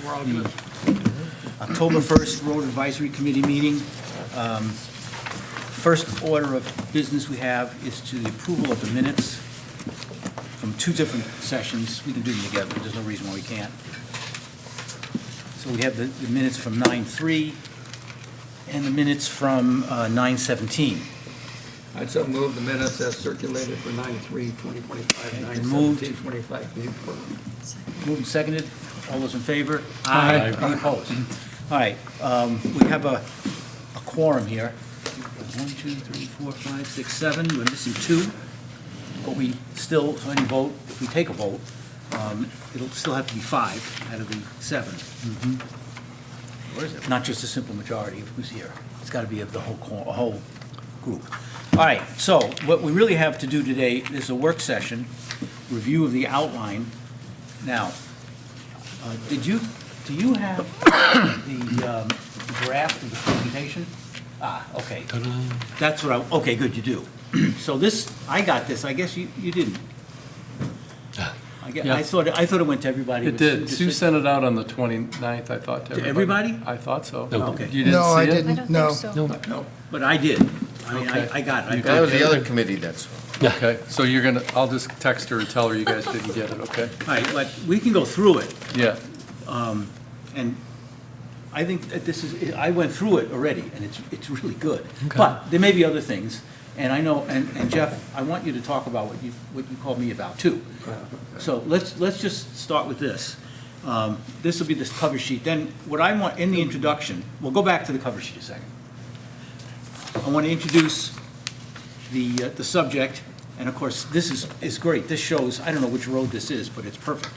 We're all good. October 1st Road Advisory Committee meeting. First order of business we have is to the approval of the minutes from two different sessions. We can do them together, there's no reason why we can't. So we have the minutes from 9/3 and the minutes from 9/17. I'd so move the minutes as circulated for 9/3/2025, And moved. 9/17/25. Moved and seconded, all those in favor? Aye. Any opposed? All right, we have a quorum here. 1, 2, 3, 4, 5, 6, 7, we're missing 2, but we still, so any vote, if we take a vote, it'll still have to be 5 out of the 7. Where is it? Not just a simple majority of who's here. It's got to be of the whole group. All right, so what we really have to do today is a work session, review of the outline. Now, do you have the draft of the presentation? Ah, okay. That's what okay, good, you do. So this, I got this, I guess you didn't. Yeah. I thought it went to everybody. It did. Sue sent it out on the 29th, I thought, to To everybody. everybody? I thought so. Okay. You didn't No, I see it? didn't. I don't No. think so. No, but I did. I mean, Okay. I got it. That was the other committee that's. Okay, so you're gonna, I'll just text her and tell her you guys didn't get it, okay? All right, but we can go through it, Yeah, and I think that this is, I went through it already, and it's really good. But there may be other things, and I know, and Jeff, I want you to talk about what you called me about too. So let's just start with this. This will be this cover sheet. Then what I want in the introduction, we'll go back to the cover sheet a second. I want to introduce the subject, and of course, this is great. This shows, I don't know which road this is, but it's perfect.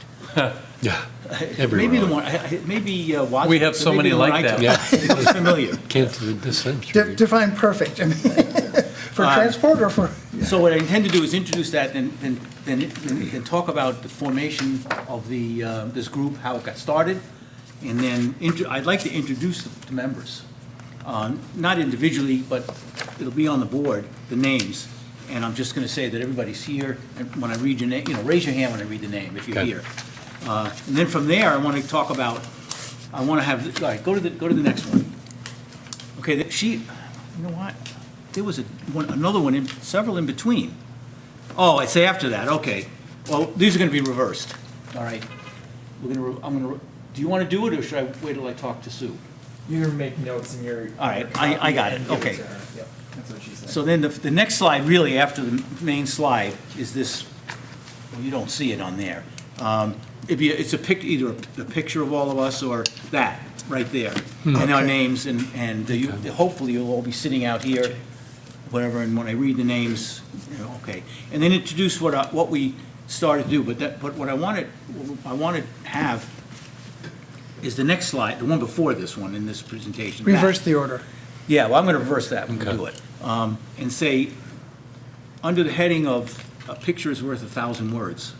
Yeah. Maybe the one, maybe Wadsworth. We have so maybe many the one like I that. took. It was familiar. Can't do this century. Define perfect, I mean, for transport or for, So what I intend to do is introduce that, then talk about the formation of this group, how it got started, and then I'd like to introduce the members. Not individually, but it'll be on the board, the names. And I'm just going to say that everybody's here, and when I read your name, raise your hand when I read the name, if you're Okay. here. And then from there, I want to talk about, I want to have, all right, go to the next one. Okay, you know what? There was another one, several in between. Oh, it's after that, okay. Well, these are going to be reversed, all right? Do you want to do it, or should I wait till I talk to Sue? You're gonna make notes in your. All right, your I copy got it, and give okay. to her. Yep, that's what she said. So then the next slide, really, after the main slide, is this, well, you don't see it on there. It's either a picture of all of us or that, right there. And our names, and hopefully you'll all be sitting out here, whatever, and when I read the names, okay. And then introduce what we started to do, but what I want to have is the next slide, the one before this one in this presentation. reverse the order. Yeah, well, I'm going to reverse that when we do it. And say, under the heading of "A picture is worth 1,000 words,"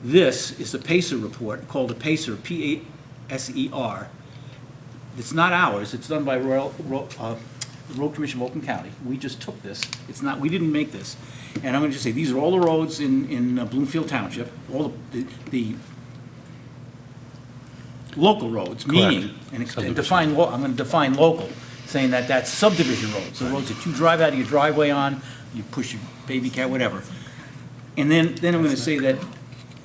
this is a PACER report called a PACER, P-A-S-E-R. It's not ours, it's done by the Road Commission of Oakland County. We just took this, we didn't make this. And I'm going to just say, these are all the roads in Bloomfield Township, all the local roads, meaning, and define, I'm going to define local, saying that that's subdivision roads, the roads that you drive out of your driveway on, you push your baby cat, whatever. And then I'm going to say that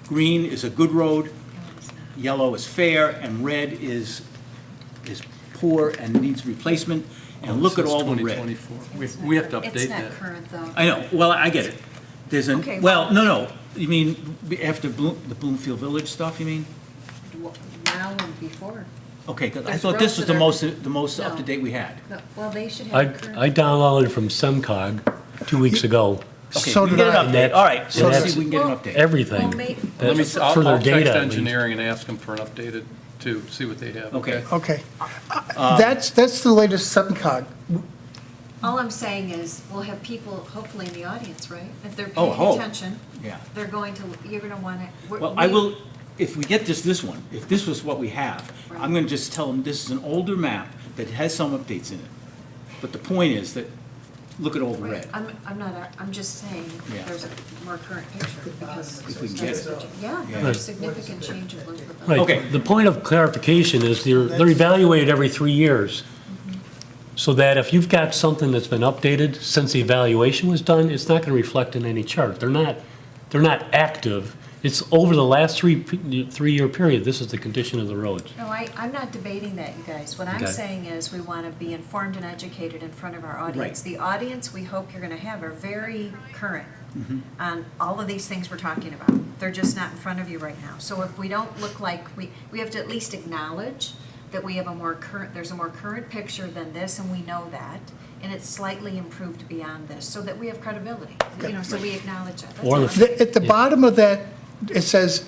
green is a good road, yellow is fair, and red is poor and needs replacement, and look at all the red. 2024. We have to update It's not that. current, though. I know, well, I get it. There's Okay, no, you mean after the Bloomfield Village stuff, you mean? Now and before. Okay, 'cause I There's thought this was roads the that are- most No. up-to-date we had. No, well, they should have I, a current. I downloaded from SEMCOG 2 weeks ago, Okay, So we can did get I. an update, all right, so And let's that's- see if we can get an Well, update. everything. Well, may- Let me, For I'll their text data, at least. engineering and ask them for an updated, to see what they have. Okay. Okay. That's the latest SEMCOG. All I'm saying is, we'll have people hopefully in the audience, right? If they're Oh, paying hope. attention, Yeah. they're going to, you're gonna wanna. Well, I will, if we get this one, if this was what we have, I'm gonna just tell them this is an older map that has some updates in it. But the point is that look at all the red. I'm not, I'm just saying, Yeah. there's a more current picture, because. If we can get it. Yeah, there's significant changes with the. Right. Okay. The point of clarification is they're evaluated every 3 years. So that if you've got something that's been updated since the evaluation was done, it's not going to reflect in any chart. They're not active. It's over the last three-year period, this is the condition of the roads. No, I'm not debating that, you guys. What I'm Okay. saying is, we want to be informed and educated in front of our audience. Right. The audience we hope you're going to have are very current Mm-hmm. on all of these things we're talking about. They're just not in front of you right now. So if we don't look like, we have to at least acknowledge that we have there's a more current picture than this, and we know that, and it's slightly improved beyond this, so that we have credibility, so we acknowledge that. That's Or all the- I'm- At the bottom of that, it says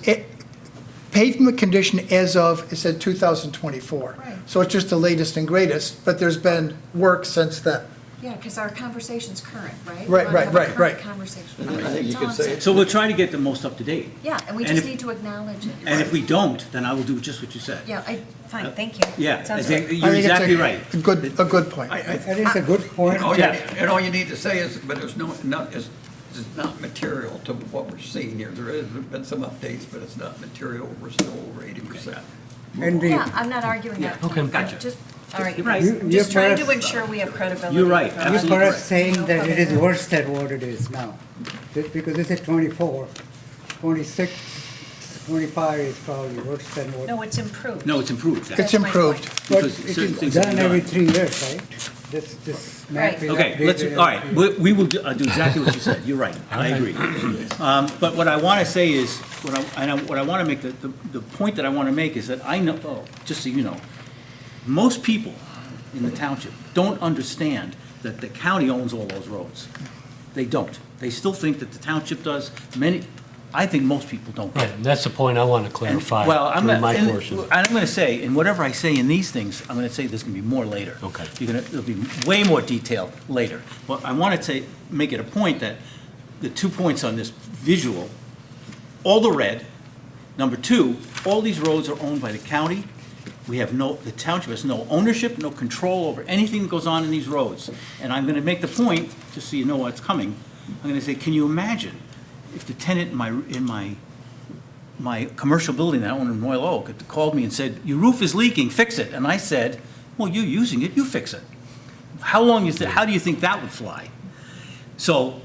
pavement condition as of, it said 2024. Right. So it's just the latest and greatest, but there's been work since then. Yeah, because our conversation's current, right? Right, We wanna right, have a right, current right. conversation. I think you That's all could I'm say saying. it. So we'll try to get the most up to date. Yeah, and we And just if- need to acknowledge it. And if we don't, then I will do just what you said. Yeah, fine, thank you. Yeah, I Sounds think good. you're I think it's exactly right. A good point. I That is a good point. And all you need to say is, but there's it's not material to what we're seeing here. There has been some updates, but it's not material. We're still over 80%. And the, Yeah, I'm not arguing that. okay. I'm Gotcha. just- All right, You're right. I'm just You're trying to perhaps- ensure we have credibility. You're right, for- you're absolutely perhaps correct. saying that it is worse than what it is now. Because this is 24, 26, 25 is probably worse than what. No, it's improved. No, it's improved. It's That's my improved. But because it certain is things have done been every done. 3 years, right? This map Right. is Okay, let's, updated all right, every 3 years. we will do exactly what you said, you're right, I agree. But what I want to say is, what I want to make, the point that I want to make is that I know, just so you know, most people in the township don't understand that the county owns all those roads. They don't. They still think that the township does. I think most people don't. Right, and that's the point I want to clarify Well, I'm during gonna, my portion. and I'm gonna say, and whatever I say in these things, I'm gonna say there's gonna be more later. Okay. There'll be way more detail later. But I wanted to make it a point that the 2 points on this visual, all the red. Number two, all these roads are owned by the county. The township has no ownership, no control over anything that goes on in these roads. And I'm gonna make the point, just so you know what's coming, I'm gonna say, can you imagine if the tenant in my commercial building that I own in Royal Oak had called me and said, your roof is leaking, fix it. And I said, well, you're using it, you fix it. How do you think that would fly? So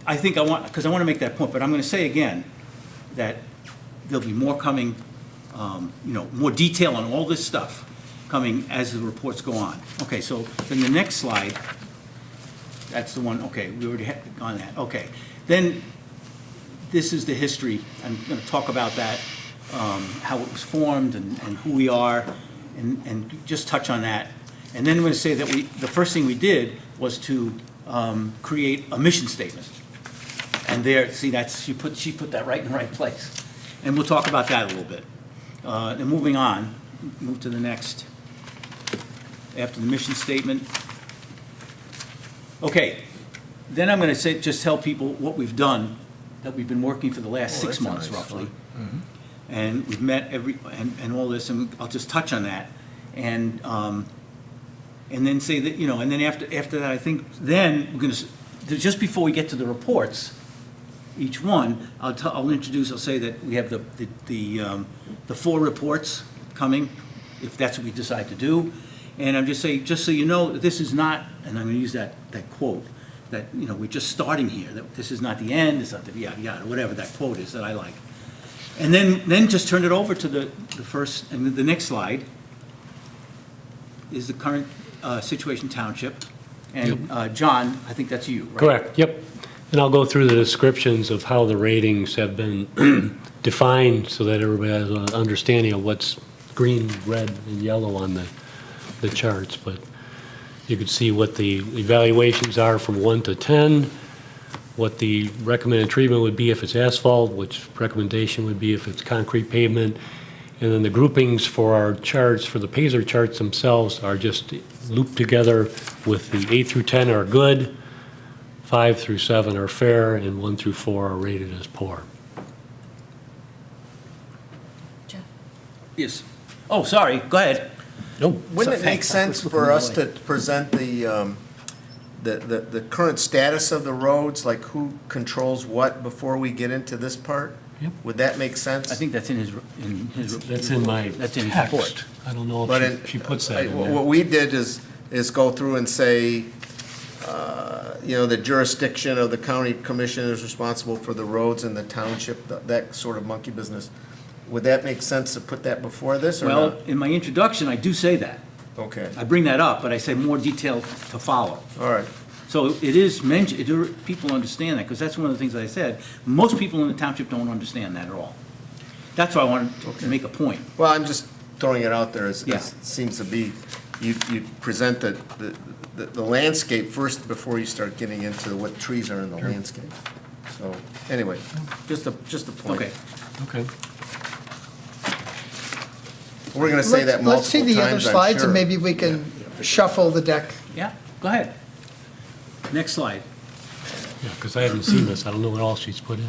I think because I want to make that point, but I'm going to say again that there'll be more coming, more detail on all this stuff coming as the reports go on. Okay, so then the next slide, that's the one, okay, we already had on that, okay. Then this is the history. I'm going to talk about that, how it was formed and who we are, and just touch on that. And then I'm going to say that the first thing we did was to create a mission statement. And there, see, she put that right in the right place. And we'll talk about that a little bit. Then moving on, move to the next, after the mission statement. Okay, then I'm going to just tell people what we've done, that we've been working for the last 6 months roughly. And we've met and all this, and I'll just touch on that. And then say that, and then after that, I think, then we're going to, just before we get to the reports, each one, I'll say that we have the 4 reports coming, if that's what we decide to do. And I'm just saying, just so you know, this is not, and I'm going to use that quote, that, we're just starting here, that this is not the end, it's not the yada, yada, whatever that quote is that I like. And then just turn it over to the first, and the next slide is the current situation township. And John, I think that's you, right? Correct, yep. And I'll go through the descriptions of how the ratings have been defined so that everybody has an understanding of what's green, red, and yellow on the charts. But you can see what the evaluations are from 1 to 10, what the recommended treatment would be if it's asphalt, which recommendation would be if it's concrete pavement. And then the groupings for our charts, for the Pacer charts themselves, are just looped together with the 8 through 10 are good, 5 through 7 are fair, and 1 through 4 are rated as poor. Jeff? Yes. Oh, sorry, go ahead. Nope. Wouldn't it make Thanks. sense for us to present the the current status of the roads, like who controls what before we get into this part? Yep. Would that make sense? I think that's in his. That's in my That's in his text. report. I don't know But if she puts that in what there. we did is go through and say, the jurisdiction of the county commission is responsible for the roads in the township, that sort of monkey business. Would that make sense to put that before this or Well, not? in my introduction, I do say that. Okay, I bring that up, but I say more detail to follow. all right. So it is mentioned, people understand that, because that's one of the things that I said. Most people in the township don't understand that at all. That's why I wanted to make a point. Well, I'm just throwing it out there as Yeah. it seems to be, you present the landscape first before you start getting into what trees are in the landscape. So, anyway, just a point. Okay. Okay. We're gonna say that multiple times, Let's see the other I'm slides, and sure. maybe we can shuffle the deck. Yeah, go ahead. Next slide. Yeah, because I haven't seen this. I don't know what all she's put in.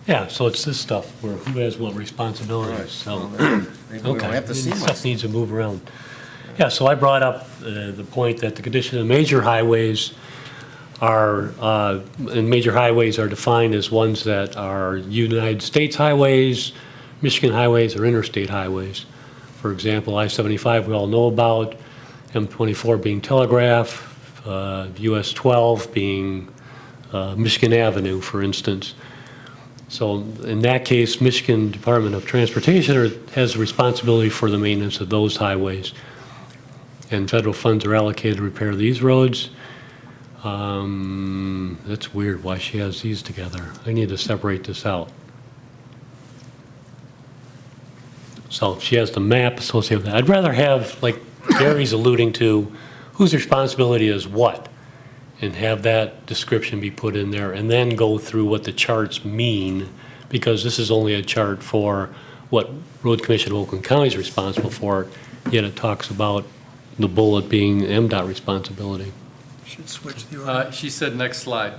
Yeah, so it's this stuff where who has what responsibilities, so. Maybe we don't Okay, have to see much. stuff needs to move around. Yeah, so I brought up the point that the condition of major highways are, and major highways are defined as ones that are United States highways, Michigan highways, or interstate highways. For example, I-75 we all know about, M24 being Telegraph, US 12 being Michigan Avenue, for instance. So in that case, Michigan Department of Transportation has responsibility for the maintenance of those highways. And federal funds are allocated to repair these roads. That's weird why she has these together. I need to separate this out. So she has the map associated with that. I'd rather have, like Gary's alluding to, whose responsibility is what, and have that description be put in there, and then go through what the charts mean, because this is only a chart for what Road Commission of Oakland County is responsible for, yet it talks about the bullet being MDOT responsibility. Should switch the order. She said next slide.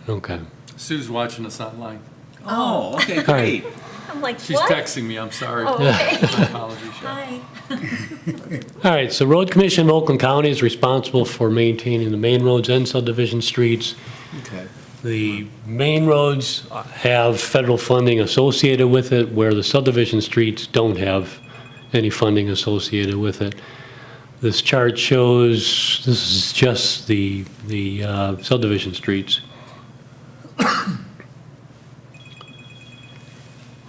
Okay. Sue's watching us online. Oh, okay, right. great. I'm like, She's texting me, I'm sorry. Oh, okay. My apologies, Sharon. Hi. All right, so Road Commission of Oakland County is responsible for maintaining the main roads and subdivision streets. Okay. The main roads have federal funding associated with it, where the subdivision streets don't have any funding associated with it. This chart shows, this is just the subdivision streets.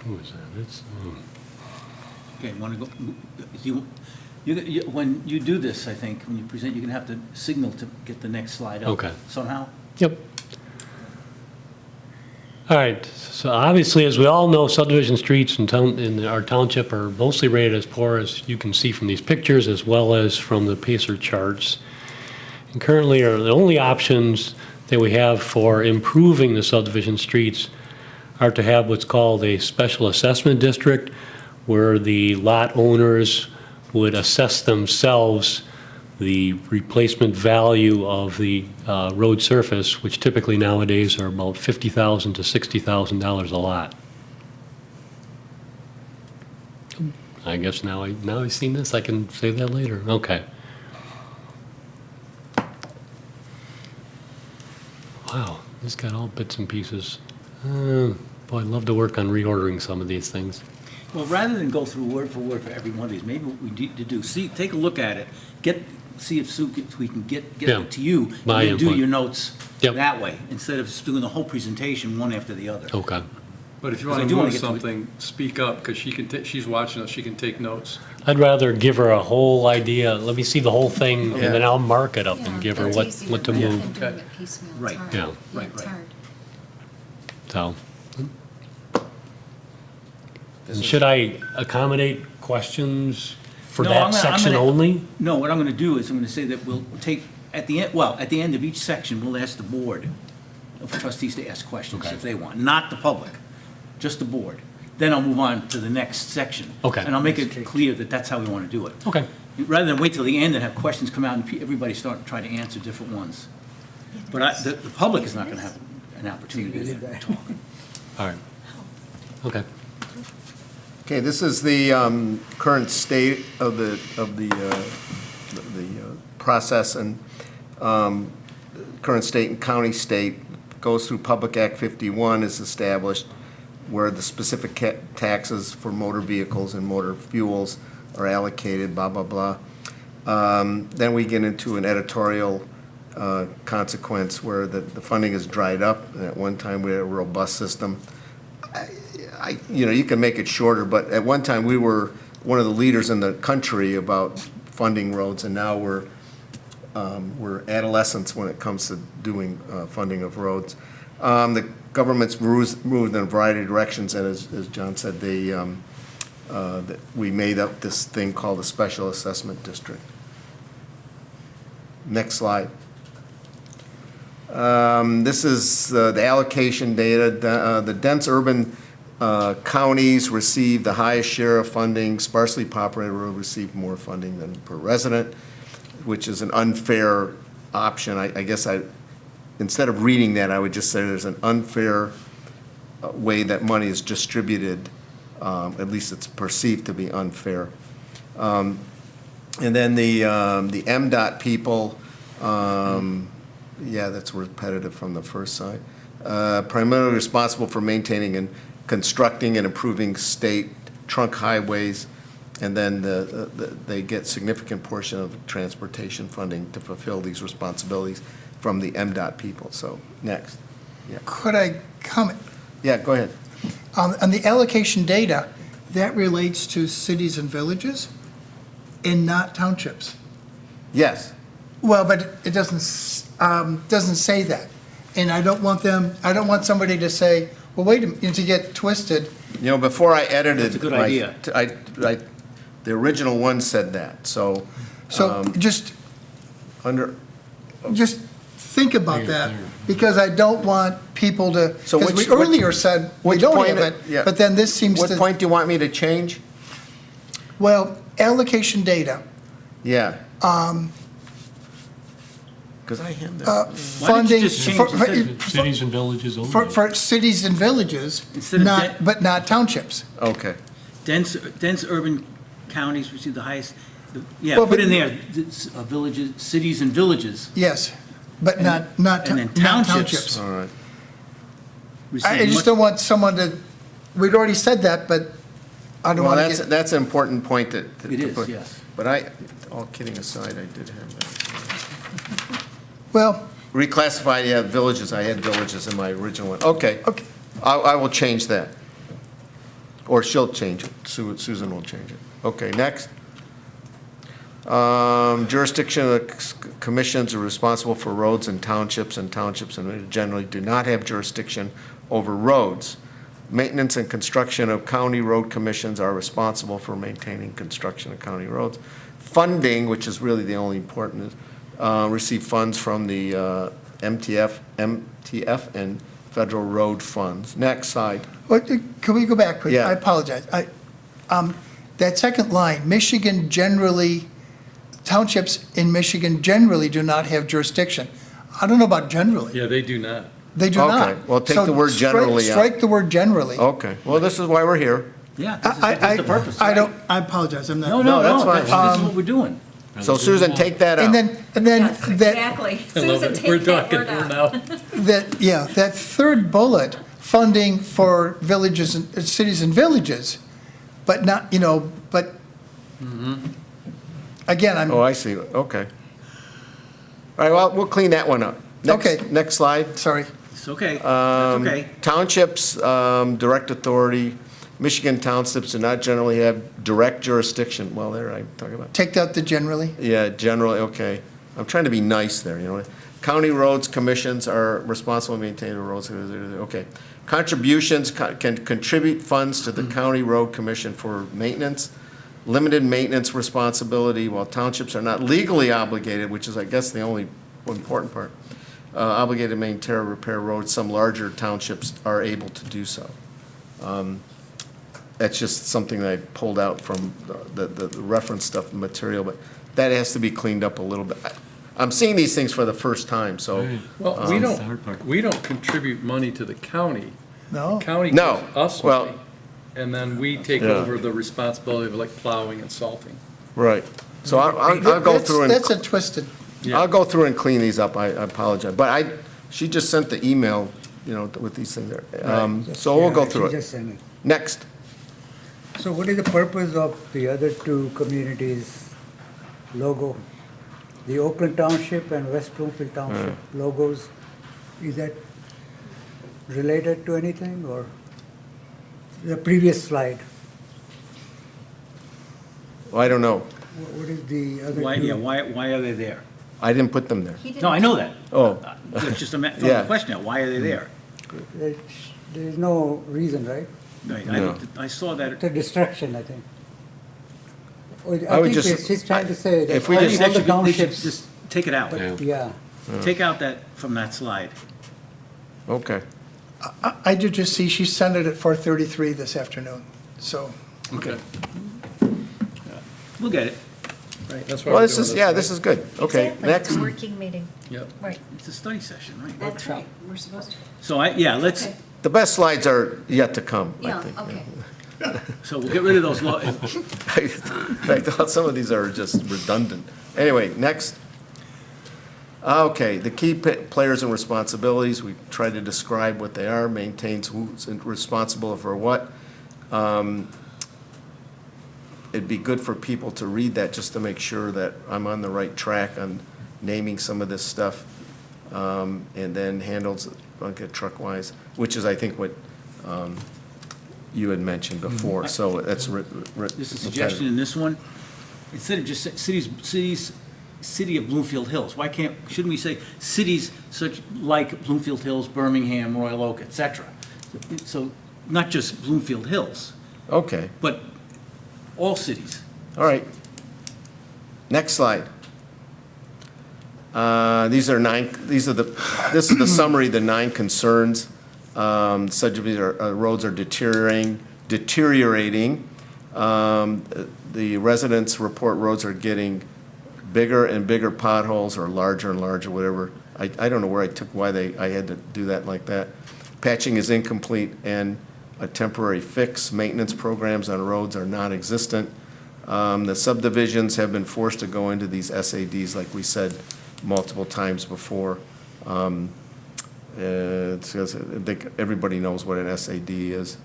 Who is that? It's, Okay, want to go, when you do this, I think, when you present, you're going to have to signal to get the next slide up. Okay. Somehow? Yep. All right, so obviously, as we all know, subdivision streets in our township are mostly rated as poor, as you can see from these pictures, as well as from the PACER charts. And currently, the only options that we have for improving the subdivision streets are to have what's called a special assessment district, where the lot owners would assess themselves the replacement value of the road surface, which typically nowadays are about $50,000 to $60,000 a lot. I guess now I've seen this, I can say that later. Okay. Wow, this got all bits and pieces. Boy, I'd love to work on reordering some of these things. Well, rather than go through word for every one of these, maybe what we need to do, take a look at it, see if we can get Yeah. it to you, and My then do input. your notes Yep. that way, instead of just doing the whole presentation one after the other. Okay. But if you Because I want do to wanna move get to it. something, speak up, because she's watching us, she can take notes. I'd rather give her a whole idea, let me see the whole thing, and then Yeah. I'll mark it up and give her what to Than move. doing it piecemeal. It's Right. hard. Yeah. Right, It's right. hard. So. And should I accommodate questions for No, that section only? No, what I'm gonna do is I'm gonna say that we'll take, at the end of each section, we'll ask the board of trustees to ask questions Okay. if they want, not the public, just the board. Then I'll move on to the next section. Okay. And I'll make it clear that that's how we wanna do it. Okay. Rather than wait till the end and have questions come out and everybody start to try to answer different ones. But the public is not gonna have an opportunity to talk. All right. Okay. Okay, this is the current state of the process, and current state and county state goes through Public Act 51 is established, where the specific taxes for motor vehicles and motor fuels are allocated, blah, blah, blah. Then we get into an editorial consequence where the funding is dried up, and at one time we had a robust system. You can make it shorter, but at one time, we were one of the leaders in the country about funding roads, and now we're adolescents when it comes to doing funding of roads. The government's moved in a variety of directions, and as John said, we made up this thing called a special assessment district. Next slide. This is the allocation data. The dense urban counties receive the highest share of funding. Sparsely populated rural receive more funding than per resident, which is an unfair option. I guess instead of reading that, I would just say there's an unfair way that money is distributed. At least it's perceived to be unfair. And then the MDOT people, yeah, that's repetitive from the first side. Primarily responsible for maintaining and constructing and improving state trunk highways, and then they get significant portion of transportation funding to fulfill these responsibilities from the MDOT people. So, next. Yeah, Could I comment? yeah, go ahead. On the allocation data, that relates to cities and villages and not townships. Yes. Well, but it doesn't say that. And I don't want somebody to say, well, wait a minute, to get twisted. Before I edited. That's a good idea. The original one said that, so. So just Under, think about that, because I don't want people to, So because we which- earlier said we which don't point have it- it, yeah. but then this seems what to, point do you want me to change? well, allocation data, Yeah. Because I have that. Why don't you funding just change for, the Cities and villages only. for cities and villages, Instead of not, but not townships. Okay. dense urban counties receive the highest, yeah, Well, put but- in there, villages, cities and villages Yes, but not and then not townships. townships. All right. receive I just much- don't want someone to, we'd already said that, but I don't Well, want to get, that's an important point to It is, put. yes. But all kidding aside, I did have that. well, Reclassified, yeah, villages, I had villages in my original one. Okay. okay, I will change that. Or she'll change it. Susan will change it. Okay, next. Jurisdiction of the commissions are responsible for roads and townships and generally do not have jurisdiction over roads. Maintenance and construction of county road commissions are responsible for maintaining construction of county roads. Funding, which is really the only important, is receive funds from the MTF and federal road funds. Next slide. can we go back quick? Yeah. I apologize. That second line, Michigan generally, townships in Michigan generally do not have jurisdiction. I don't know about generally. Yeah, they do not. They do not. Okay, well, take So the word generally out. Strike the word generally. Okay, well, this is why we're here. Yeah, that's the purpose. I right? don't, I apologize, I'm not. No, that's fine. this is what we're doing. So Susan, take that out. And then Yes, that, exactly. I love Susan, it. take We're that talking word here out. now. that third bullet, funding for villages and cities and villages, but not, but again, Oh, I'm, I see, okay. All right, well, we'll clean that one up. Next- Okay. Next slide. sorry. It's okay, that's okay. Townships, direct authority, Michigan townships do not generally have direct jurisdiction. Well, there, I'm talking about. Take out the generally. Yeah, generally, okay. I'm trying to be nice there, County roads commissions are responsible to maintain the roads, okay. Contributions can contribute funds to the county road commission for maintenance, limited maintenance responsibility, while townships are not legally obligated, which is, I guess, the only important part, obligated to maintain or repair roads. Some larger townships are able to do so. That's just something that I pulled out from the reference stuff material, but that has to be cleaned up a little bit. I'm seeing these things for the first time, so. Well, hard part. we don't contribute money to the county. No. County No, gives us well, money. and then we take Yeah. over the responsibility of like plowing and salting. Right. So I'll go That's- through That's a and, twisted, I'll go through and clean these up, I apologize. But she just sent the email, with these things there. So we'll go Yeah, through she it. just sent it. Next. So what is the purpose of the other two communities' logo? The Oakland Township and West Bloomfield Township logos, is that related to anything, or the previous slide? Well, I don't know. What is the other Why, two? yeah, why are they there? I didn't put them there. He didn't- No, I know that. Oh, It's just a Yeah. question, why are they there? There's no reason, right? Right, No. I saw that. It's a distraction, I think. Or I I would think just- she's trying to say that if we all I just- think the they should- they should townships, just take it out. but, yeah. Take out that from that slide. okay. I did just see she sent it at 4:33 this afternoon, so. Okay. We'll get it. That's why Well, we're this doing is, yeah, this is good. Okay, Exactly, it's next. a working meeting. Yep. Right, It's a study session, right? that's right, we're supposed to. So let's, Okay. The best slides are yet to come, I Yeah, think. okay. so we'll get rid of those, In fact, some of these are just redundant. Anyway, next. Okay, the key players and responsibilities, we try to describe what they are, maintains who's responsible for what. It'd be good for people to read that just to make sure that I'm on the right track on naming some of this stuff. And then handles bucket truck-wise, which is, I think, what you had mentioned before, so that's. Just a suggestion in this one, instead of just City of Bloomfield Hills, shouldn't we say cities such like Bloomfield Hills, Birmingham, Royal Oak, et cetera? So, not just Bloomfield Hills, Okay. but all cities. All right. Next slide. This is the summary, the 9 concerns. Such of these roads are deteriorating. The residents report roads are getting bigger and bigger potholes, or larger and larger, whatever. I don't know where why I had to do that like that. Patching is incomplete and a temporary fix. Maintenance programs on roads are non-existent. The subdivisions have been forced to go into these SADs, like we said multiple times before. I think everybody knows what an SAD is,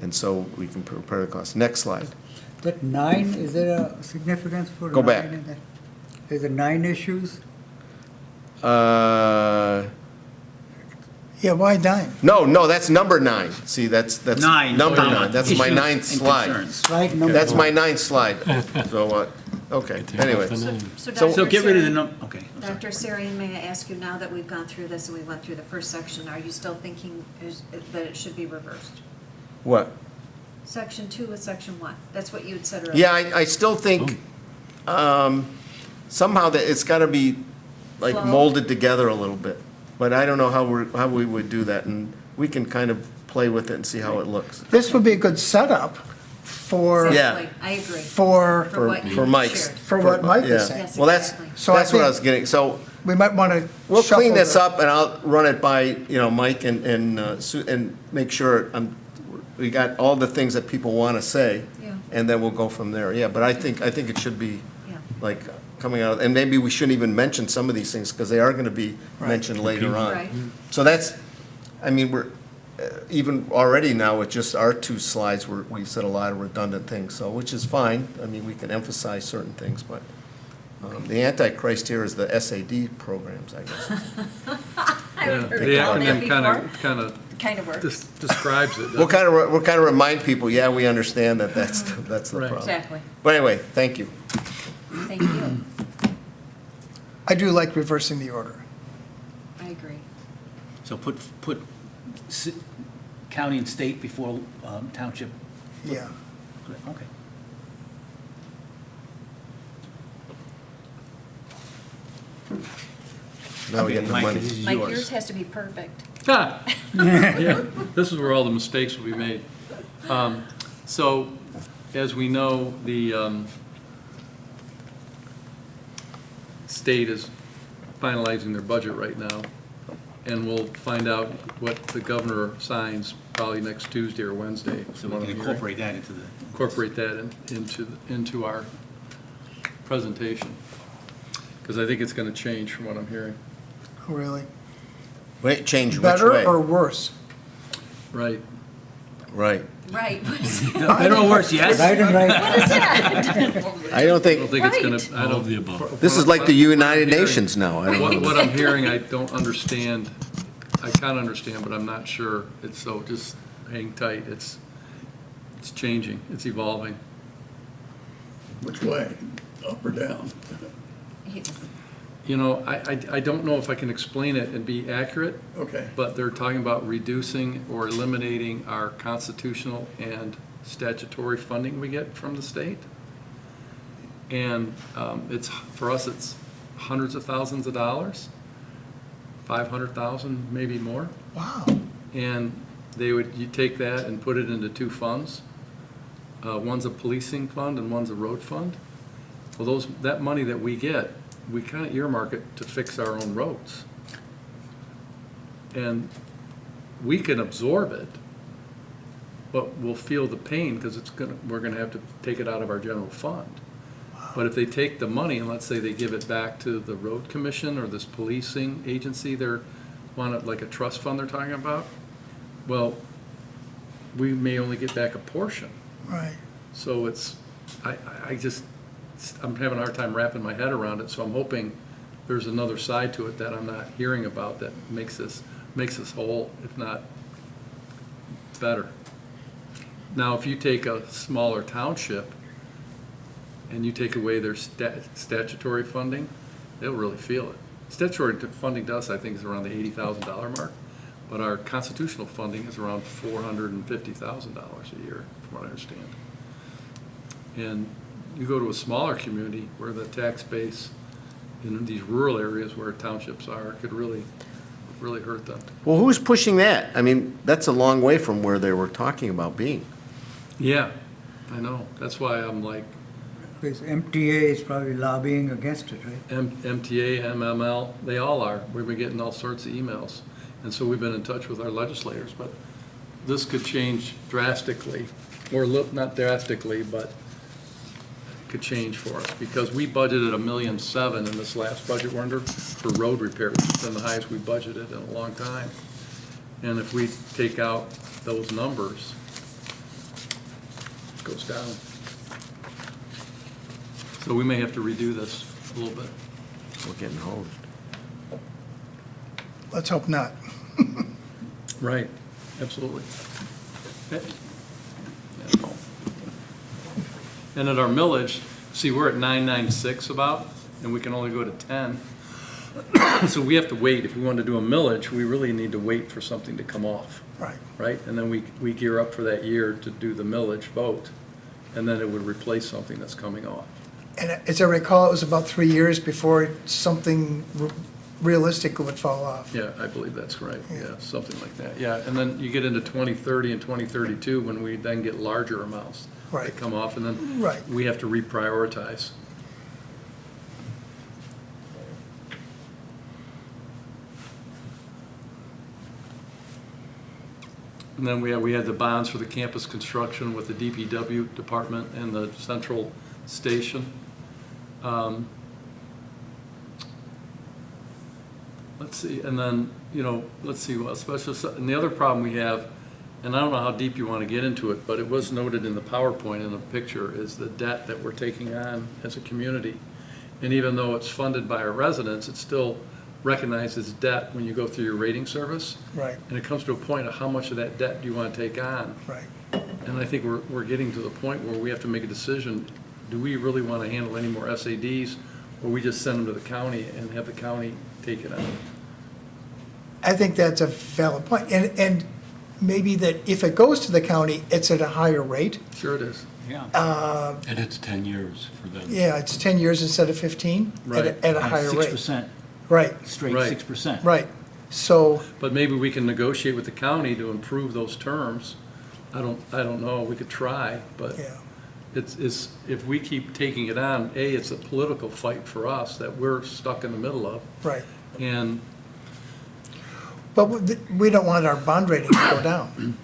and so we can prepare the cost. Next slide. That 9, is there a significance for 9? Go back. in that? Is there 9 issues? Yeah, why dime? No, that's number 9. See, that's. 9. Number 9, that's my Issues 9th and slide. concerns. Slide number That's my 1. 9th slide. So, okay, anyway. So Dr. get rid of the Sarian- okay. I'm sorry. Dr. Sarian, may I ask you, now that we've gone through this and we went through the first section, are you still thinking that it should be reversed? What? Section 2 with section 1, that's what you had said earlier. Yeah, I still think somehow that it's got to be like Flow. molded together a little bit. But I don't know how we would do that, and we can kind of play with it and see how it looks. This would be a good setup for, Yeah. Exactly, I agree. for, For what you For Mike's. shared. for what Mike Yeah. was saying. Yes, Well, that's exactly. So I what I think- was getting. So We might want to we'll clean this the- up, and I'll run it by, Mike and Sue, and make sure we got all the things that people want to say. Yeah. And then we'll go from there. Yeah, but I think it should be Yeah. like coming out, and maybe we shouldn't even mention some of these things, because they are going to be mentioned later on. Right. So that's, we're, even already now with just our 2 slides, we said a lot of redundant things, so, which is fine. We can emphasize certain things, but the antichrist here is the SAD programs, I guess. I haven't heard The it called that acronym before. kind of Works. describes it. We'll kind of remind people, yeah, we understand that's the Right. problem. Exactly, But anyway, thank you. thank you, I do like reversing the order. I agree. So put county and state before township. Yeah. Okay. Now we Okay, get the Mike, money. this is Mike, yours. yours has to be perfect. Ah, yeah, this is where all the mistakes will be made. So, as we know, the state is finalizing their budget right now, and we'll find out what the governor signs probably next Tuesday or Wednesday. So we can incorporate that into the, Incorporate that into our presentation. Because I think it's going to change from what I'm hearing. Oh, really? Wait, change which Better way? or worse? Right. Right. Right. better or worse, yes? Right and right. What is that? I don't I don't think, think it's going Right. to, I All don't. of the above. this is like the United Nations now. I don't What, know. what I'm hearing, I don't understand. I kind of understand, but I'm not sure. It's so, just hang tight. It's changing. It's evolving. Which way, up or down? You know, I don't know if I can explain it and be accurate, Okay. but they're talking about reducing or eliminating our constitutional and statutory funding we get from the state. And it's, for us, it's hundreds of thousands of dollars, 500,000, maybe more. Wow. And you take that and put it into two funds. One's a policing fund and one's a road fund. Well, that money that we get, we kind of earmark it to fix our own roads. And we can absorb it, but we'll feel the pain because we're gonna have to take it out of our general fund. But if they take the money and let's say they give it back to the road commission or this policing agency, want it like a trust fund they're talking about, well, we may only get back a portion. Right. So I'm having a hard time wrapping my head around it, so I'm hoping there's another side to it that I'm not hearing about that makes us whole, if not better. Now, if you take a smaller township and you take away their statutory funding, they'll really feel it. Statutory funding to us, I think, is around the $80,000 mark, but our constitutional funding is around $450,000 a year, from what I understand. And you go to a smaller community where the tax base in these rural areas where townships are could really hurt them. Well, who's pushing that? I mean, that's a long way from where they were talking about being. Yeah, I know. That's why I'm like, Because MTA is probably lobbying against it, right? MTA, MML, they all are. We've been getting all sorts of emails. And so we've been in touch with our legislators, but this could change drastically, or not drastically, but it could change for us, because we budgeted $1.7 million in this last budget we're under for road repair, which has been the highest we budgeted in a long time. And if we take out those numbers, it goes down. So we may have to redo this a little bit. We're getting hosed. Let's hope not. Right, absolutely. And at our millage, see, we're at 996 about, and we can only go to 10. So we have to wait. If we want to do a millage, we really need to wait for something to come off, Right. right? And then we gear up for that year to do the millage vote, and then it would replace something that's coming off. And as I recall, it was about 3 years before something realistic would fall off. Yeah, I believe that's right, yeah, something like that, yeah. And then you get into 2030 and 2032, when we then get larger amounts Right. that come off, and then Right. we have to reprioritize. And then we had the bonds for the campus construction with the DPW department and the central station. Let's see, and then, let's see, well, and the other problem we have, and I don't know how deep you want to get into it, but it was noted in the PowerPoint in the picture, is the debt that we're taking on as a community. And even though it's funded by our residents, it's still recognized as debt when you go through your rating service. Right, And it comes to a point of how much of that debt do you want to take on? right. And I think we're getting to the point where we have to make a decision. Do we really want to handle any more SADs, or we just send them to the county and have the county take it on? I think that's a valid point. And maybe that if it goes to the county, it's at a higher rate. Sure it is. Yeah. And it's 10 years for them. Yeah, it's 10 years instead of 15 Right. at a higher rate. 6%, Right, straight Right. 6%. right. So, But maybe we can negotiate with the county to improve those terms. I don't know, we could try, but yeah, it's, if we keep taking it on, it's a political fight for us that we're stuck in the middle of. right. And But we don't want our bond rating to go down.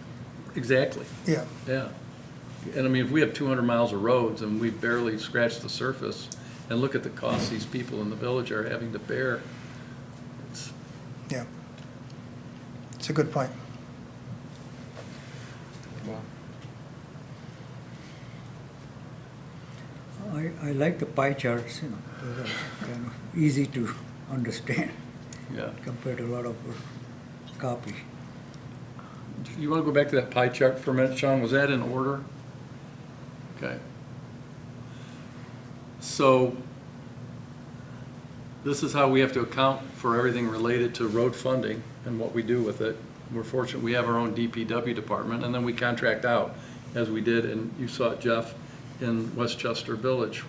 Exactly, Yeah. yeah. And I mean, if we have 200 miles of roads and we've barely scratched the surface, and look at the costs these people in the village are having to bear, it's, Yeah. It's a good point. I like the pie charts, those are kind of easy to understand yeah. compared to a lot of copy. You want to go back to that pie chart for a minute, Sean? Was that in order? Okay. So this is how we have to account for everything related to road funding and what we do with it. We're fortunate we have our own DPW department, and then we contract out, as we did, and you saw it, Jeff, in Westchester Village,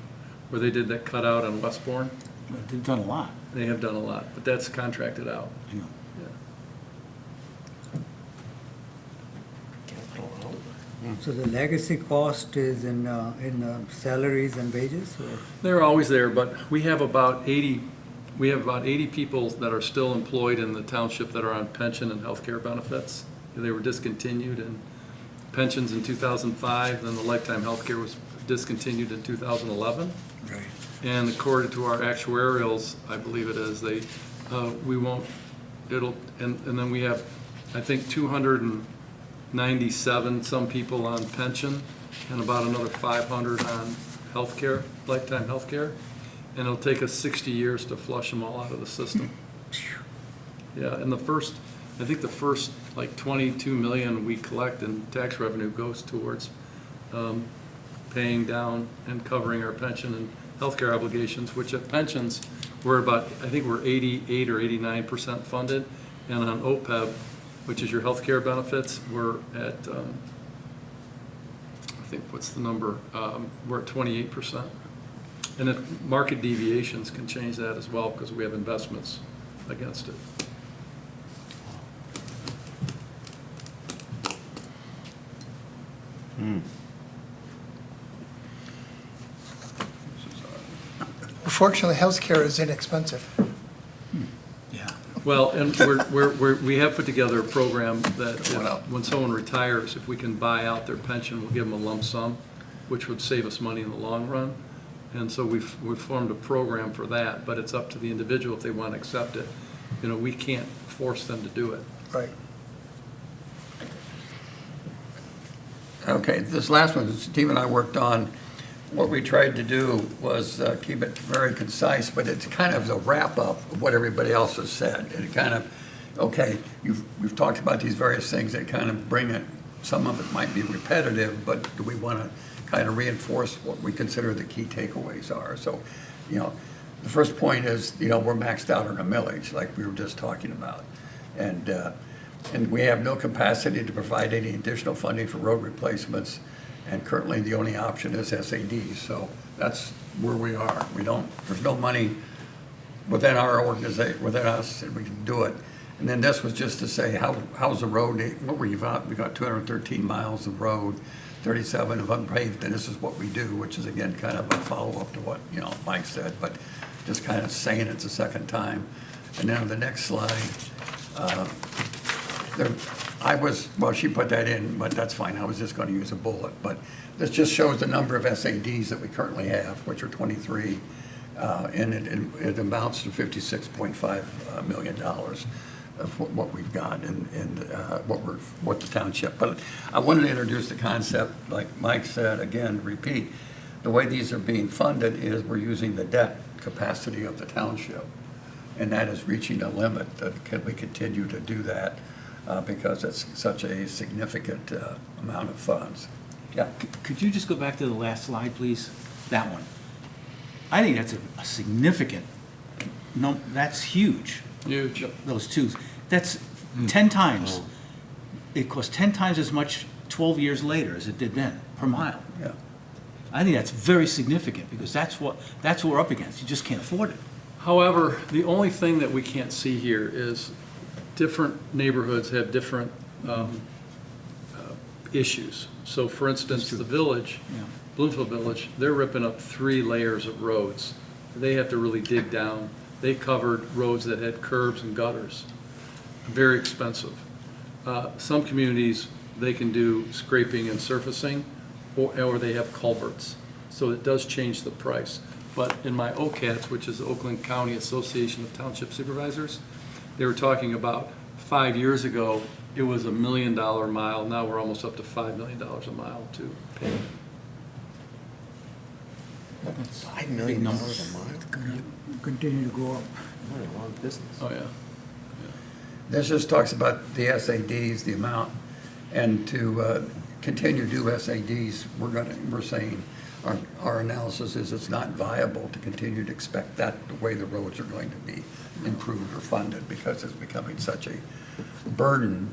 where they did that cutout on Westbourne. They've done a lot, They have done a lot, but that's contracted out. I know. Yeah. So the legacy cost is in salaries and wages, or? They're always there, but we have about 80 people that are still employed in the township that are on pension and health care benefits. They were discontinued in pensions in 2005, then the lifetime health care was discontinued in 2011. Right. And according to our actuarials, I believe it is, we won't, and then we have, I think, 297 some people on pension and about another 500 on healthcare, lifetime healthcare. And it'll take us 60 years to flush them all out of the system. Yeah, and I think the first like 22 million we collect in tax revenue goes towards paying down and covering our pension and healthcare obligations, which at pensions, I think we're 88 or 89% funded. And on OPEB, which is your healthcare benefits, we're at, I think, what's the number? We're at 28%. And if market deviations can change that as well, because we have investments against it. Fortunately, healthcare is inexpensive. Yeah. Well, and we have put together a program that when someone retires, if we can buy out their pension, we'll give them a lump sum, which would save us money in the long run. And so we've formed a program for that, but it's up to the individual if they want to accept it. We can't force them to do it. Right. Okay, this last one, Steve and I worked on, what we tried to do was keep it very concise, but it's kind of the wrap-up of what everybody else has said. And it kind of, okay, we've talked about these various things that kind of bring it, some of it might be repetitive, but do we want to kind of reinforce what we consider the key takeaways are? So, the first point is, we're maxed out on a millage, like we were just talking about. And we have no capacity to provide any additional funding for road replacements. And currently, the only option is SADs. So that's where we are. There's no money within our organization, within us, and we can do it. And then this was just to say, how's the road? What were you about? We got 213 miles of road, 37 of unpaved, and this is what we do, which is, again, kind of a follow-up to what, Mike said, but just kind of saying it a second time. And then on the next slide, she put that in, but that's fine. I was just going to use a bullet. But this just shows the number of SADs that we currently have, which are 23, and it amounts to $56.5 million of what we've got and what the township. But I wanted to introduce the concept, like Mike said, again, repeat, the way these are being funded is we're using the debt capacity of the township, and that is reaching a limit. That can we continue to do that? Because it's such a significant amount of funds. Yeah. Could you just go back to the last slide, please? That one. I think that's a significant, no, that's huge. Huge. Those twos. That's 10 times. It costs 10 times as much 12 years later as it did then, per mile. Yeah. I think that's very significant, because that's what we're up against. You just can't afford it. However, the only thing that we can't see here is different neighborhoods have different issues. So for instance, the village, Yeah. Bloomfield Village, they're ripping up 3 layers of roads. They have to really dig down. They covered roads that had curbs and gutters. Very expensive. Some communities they can do scraping and surfacing, or they have culverts. So it does change the price. But in my OCATs, which is the Oakland County Association of Township Supervisors, they were talking about 5 years ago, it was $1 million a mile. Now we're almost up to $5 million a mile to pave. $5 million a mile. Gonna continue to go up. What a long business. Oh, yeah. This just talks about the SADs, the amount, and to continue to do SADs, we're saying, our analysis is it's not viable to continue to expect that the way the roads are going to be improved or funded, because it's becoming such a burden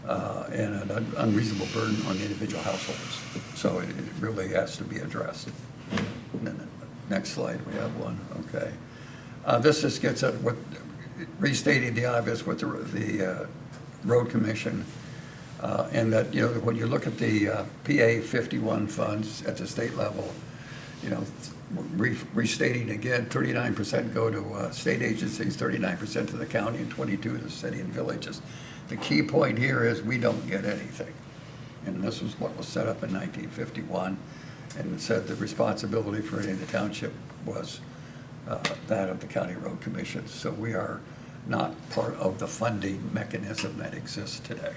and an unreasonable burden on individual households. So it really has to be addressed. And then the next slide, we have one, okay. This just gets at what, restating the obvious with the road commission, and that, you know, when you look at the PA 51 funds at the state level, you know, restating again, 39% go to state agencies, 39% to the county, and 22% to the city and villages. The key point here is we don't get anything. And this was what was set up in 1951, and it said the responsibility for any of the township was that of the county road commission. So we are not part of the funding mechanism that exists today.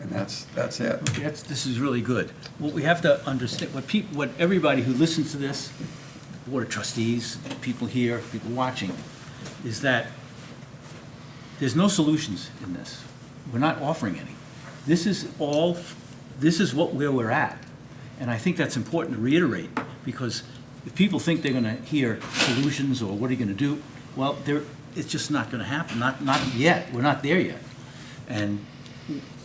And that's it. This is really good. What we have to understand, what everybody who listens to this, Board of Trustees, people here, people watching, is that there's no solutions in this. We're not offering any. This is where we're at. And I think that's important to reiterate, because if people think they're gonna hear solutions or what are you gonna do, well, it's just not gonna happen, not yet, we're not there yet. And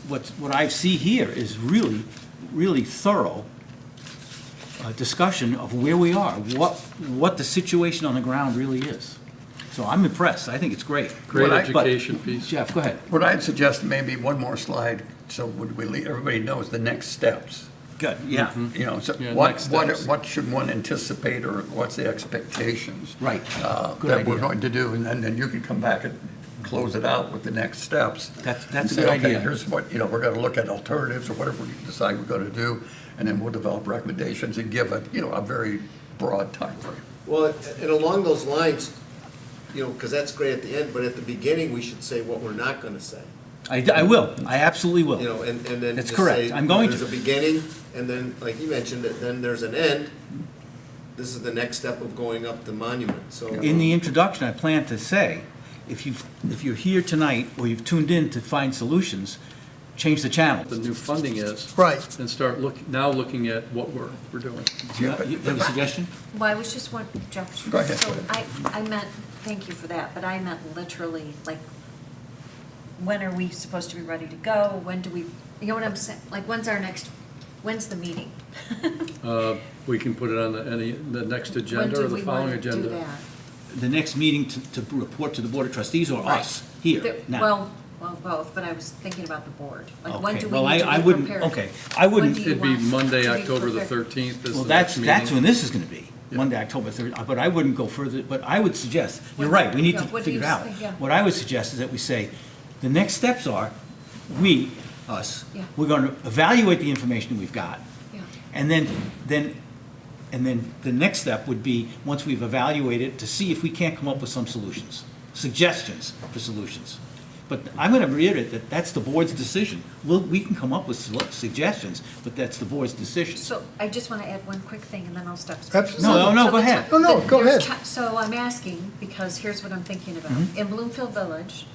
what I see here is really, really thorough discussion of where we are, what the situation on the ground really is. So I'm impressed, I think it's great. Great But- education piece. Jeff, go ahead. What I'd suggest, maybe one more slide, so everybody knows the next steps. Good, yeah. You know, so Yeah, what next steps. should one anticipate, or what's the expectations? Right. Good That we're idea. going to do, and then you can come back and close it out with the next steps. That's a And say, good okay, idea. here's what, you know, we're gonna look at alternatives, or whatever we decide we're gonna do, and then we'll develop recommendations and give a very broad timeframe. Well, and along those lines, you know, because that's great at the end, but at the beginning, we should say what we're not gonna say. I will, I absolutely will. You know, and then That's just correct. say, I'm going there's to. a beginning, and then, like you mentioned, then there's an end. This is the next step of going up the monument, so. In the introduction, I plan to say, if you're here tonight, or you've tuned in to find solutions, change the channel. The new funding is. Right. And start looking at what we're doing. You have a suggestion? Well, I was just one, Jeff. Go ahead. So I meant, thank you for that, but I meant literally, like, when are we supposed to be ready to go? When do we, you know what I'm saying? Like, when's the meeting? We can put it on the next agenda or the following When do we want to do agenda. that? The next meeting to report to the Board of Trustees or us, here, now? Well, both, but I was thinking about the board. Like, when Okay, do we well, need I to be wouldn't, prepared? okay, I wouldn't, When do you It'd be want Monday, to be October the prepared? 13th is well, the next that's meeting. when this is gonna be, Yeah. Monday, October 3rd, but I wouldn't go further, but I would suggest, you're What- right, we need yeah, to what do figure it you out. think? Yeah. What I would suggest is that we say, the next steps are, us, Yeah. we're gonna evaluate the information we've got, Yeah. and then the next step would be, once we've evaluated, to see if we can't come up with some solutions, suggestions for solutions. But I'm gonna reiterate that that's the board's decision. We can come up with suggestions, but that's the board's decision. So I just want to add one quick thing, and then I'll stop. Absolutely. No, go ahead. No, go ahead. So I'm asking, because here's what I'm thinking about. Mm-hmm. In Bloomfield Village,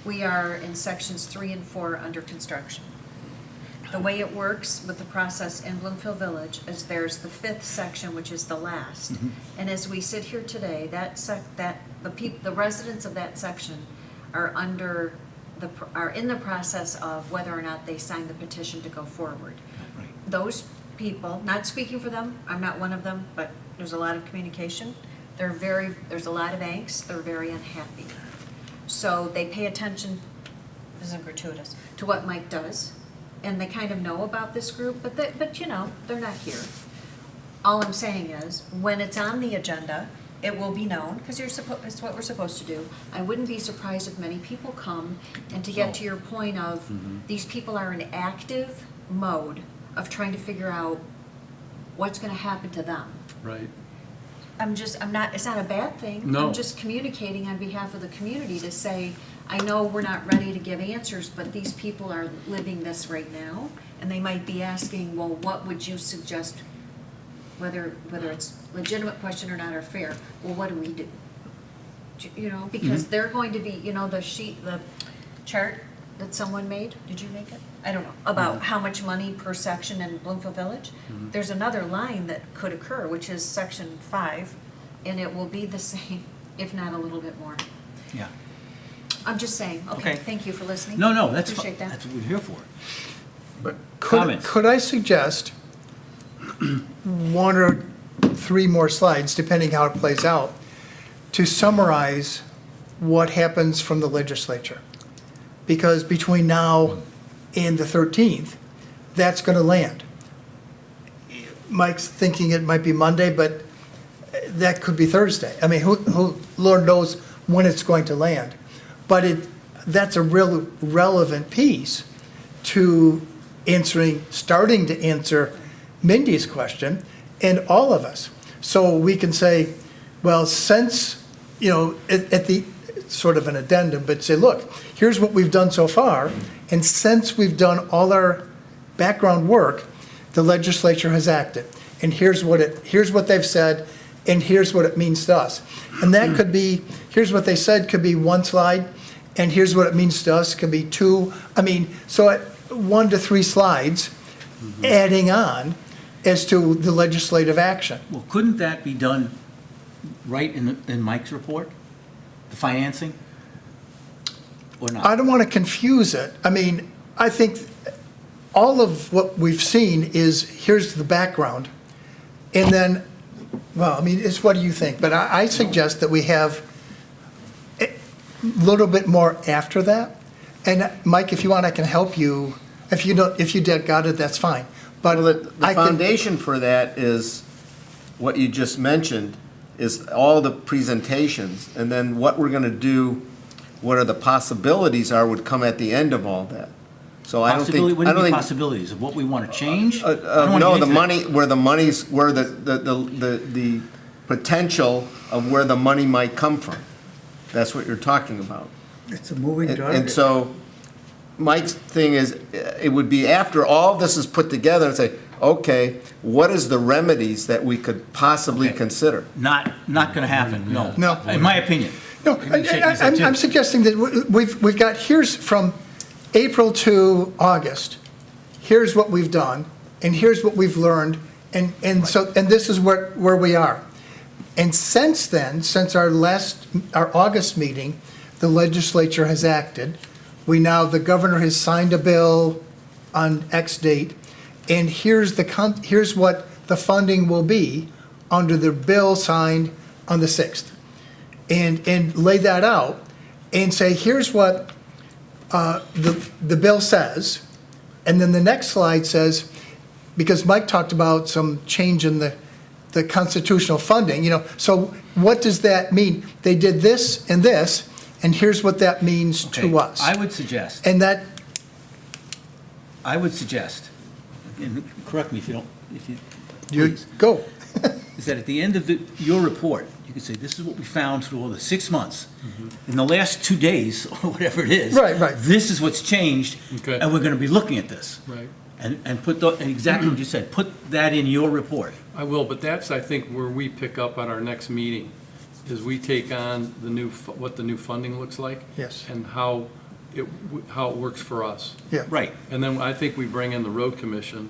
we are in sections 3 and 4 under construction. The way it works with the process in Bloomfield Village is there's the 5th section, which is the last. Mm-hmm. And as we sit here today, the residents of that section are are in the process of whether or not they sign the petition to go forward. Right. Those people, not speaking for them, I'm not one of them, but there's a lot of communication. There's a lot of angst, they're very unhappy. So they pay attention, this isn't gratuitous, to what Mike does, and they kind of know about this group, but you know, they're not here. All I'm saying is, when it's on the agenda, it will be known, because it's what we're supposed to do. I wouldn't be surprised if many people come, and to get to your point of, these people are in active mode of trying to figure out what's gonna happen to them. Right. It's not a bad thing. No. I'm just communicating on behalf of the community to say, I know we're not ready to give answers, but these people are living this right now, and they might be asking, well, what would you suggest, whether it's legitimate question or not, or fair, well, what do we do? You know, because they're going to be, you know, the chart that someone made, did you make it? I don't know, about how much money per section in Bloomfield Village. There's another line that could occur, which is section 5, and it will be the same, if not a little bit more. Yeah. I'm just saying, okay, Okay. thank you for listening. No, that's fine. Appreciate that. That's what we're here for. But Comments? could I suggest 1 or 3 more slides, depending how it plays out, to summarize what happens from the legislature? Because between now and the 13th, that's going to land. Mike's thinking it might be Monday, but that could be Thursday. I mean, who Lord knows when it's going to land. But that's a real relevant piece to starting to answer Mindy's question, and all of us. So we can say, well, since, you know, at the, sort of an addendum, but say, look, here's what we've done so far, and since we've done all our background work, the legislature has acted, and here's what they've said, and here's what it means to us. And that could be, here's what they said, could be 1 slide, and here's what it means to us, could be 2. I mean, so at 1 to 3 slides, adding on as to the legislative action. Well, couldn't that be done right in Mike's report? The financing? Or not? I don't want to confuse it. I mean, I think all of what we've seen is, here's the background, and then, well, I mean, it's what do you think? But I suggest that we have a little bit more after that. And Mike, if you want, I can help you. If you got it, that's fine. But Well, the I can, foundation for that is what you just mentioned, is all the presentations, and then what we're gonna do, what are the possibilities are, would come at the end of all that. So I don't Possibility, think, what I do you don't mean think. possibilities of what we want to change? I don't wanna No, get the into that. money, where the potential of where the money might come from. That's what you're talking about. It's a moving And target. so, Mike's thing is, it would be after all this is put together and say, okay, what is the remedies that we could possibly Okay. consider? Not going to happen, no. No. In my opinion. no, You say that too. I'm suggesting that we've got, here's from April to August, here's what we've done, and here's what we've learned, and this is where we are. And since then, since our August meeting, the legislature has acted. The governor has signed a bill on X date, and here's what the funding will be under the bill signed on the 6th. And lay that out and say, here's what the bill says, and then the next slide says, because Mike talked about some change in the constitutional funding, you know, so what does that mean? They did this, and here's what that means Okay, to us. I would suggest, And that, and correct me if you you please, go. is that at the end of your report, you could say, this is what we found through all the 6 months. In the last 2 days, or whatever it is. Right. This is what's changed, Okay. and we're going to be looking at this. Right. And put exactly what you said, put that in your report. I will, but that's, I think, where we pick up at our next meeting, is we take on what the new funding looks like. Yes. And how it works for us. Yeah. Right. And then I think we bring in the road commission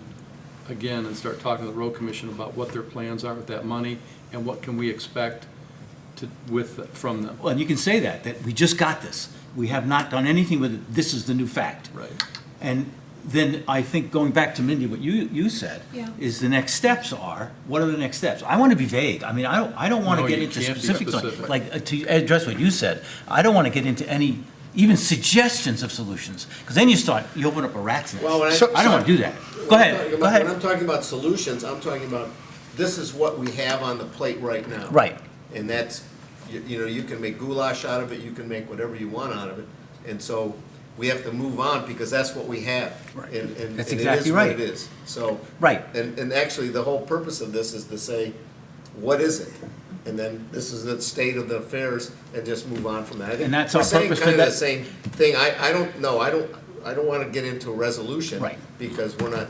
again and start talking to the road commission about what their plans are with that money and what can we expect from them. Well, and you can say that we just got this. We have not done anything with it. This is the new fact. Right. And then I think, going back to Mindy, what you said, Yeah. is the next steps are, what are the next steps? I want to be vague. I mean, I don't want No, to get you into can't be specifics on, specific. like, to address what you said. I don't want to get into any, even suggestions of solutions, because then you open up a rat's nest. Well, when I don't want to do that. Go ahead. When I'm talking about solutions, I'm talking about, this is what we have on the plate right now. Right. And that's, you know, you can make goulash out of it, you can make whatever you want out of it. And so we have to move on because that's what we have. Right. And That's and exactly it right. is what it is. So. Right. And actually, the whole purpose of this is to say, what is it? And then this is the state of the affairs and just move on from that. I think And that's we're our saying purpose for kind of that- the same thing. I don't know, I don't want to get into a resolution. Right. Because we're not,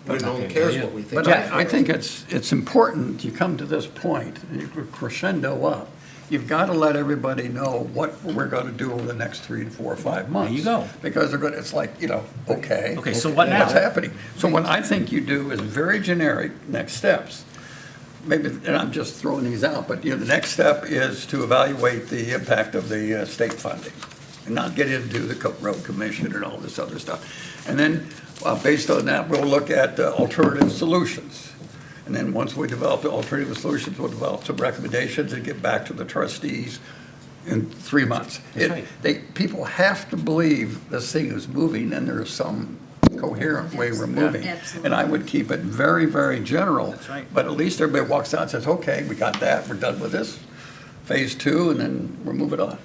no Okay, one cares yeah. what we think. But I think it's important, you come to this point, and you crescendo up. You've got to let everybody know what we're going to do over the next 3 to 4 or 5 months. you go. Because they're going, it's like, you know, okay. Okay, so what What's now? happening? So what I think you do is very generic, next steps. Maybe, and I'm just throwing these out, but, you know, the next step is to evaluate the impact of the state funding and not get into the road commission and all this other stuff. And then, based on that, we'll look at alternative solutions. And then once we develop the alternative solutions, we'll develop some recommendations and get back to the trustees in 3 months. That's right. People have to believe this thing is moving and there's some coherent way we're moving. Absolutely. And I would keep it very, very general. That's right. But at least everybody walks out and says, okay, we got that, we're done with this, phase 2, and then we're moving on.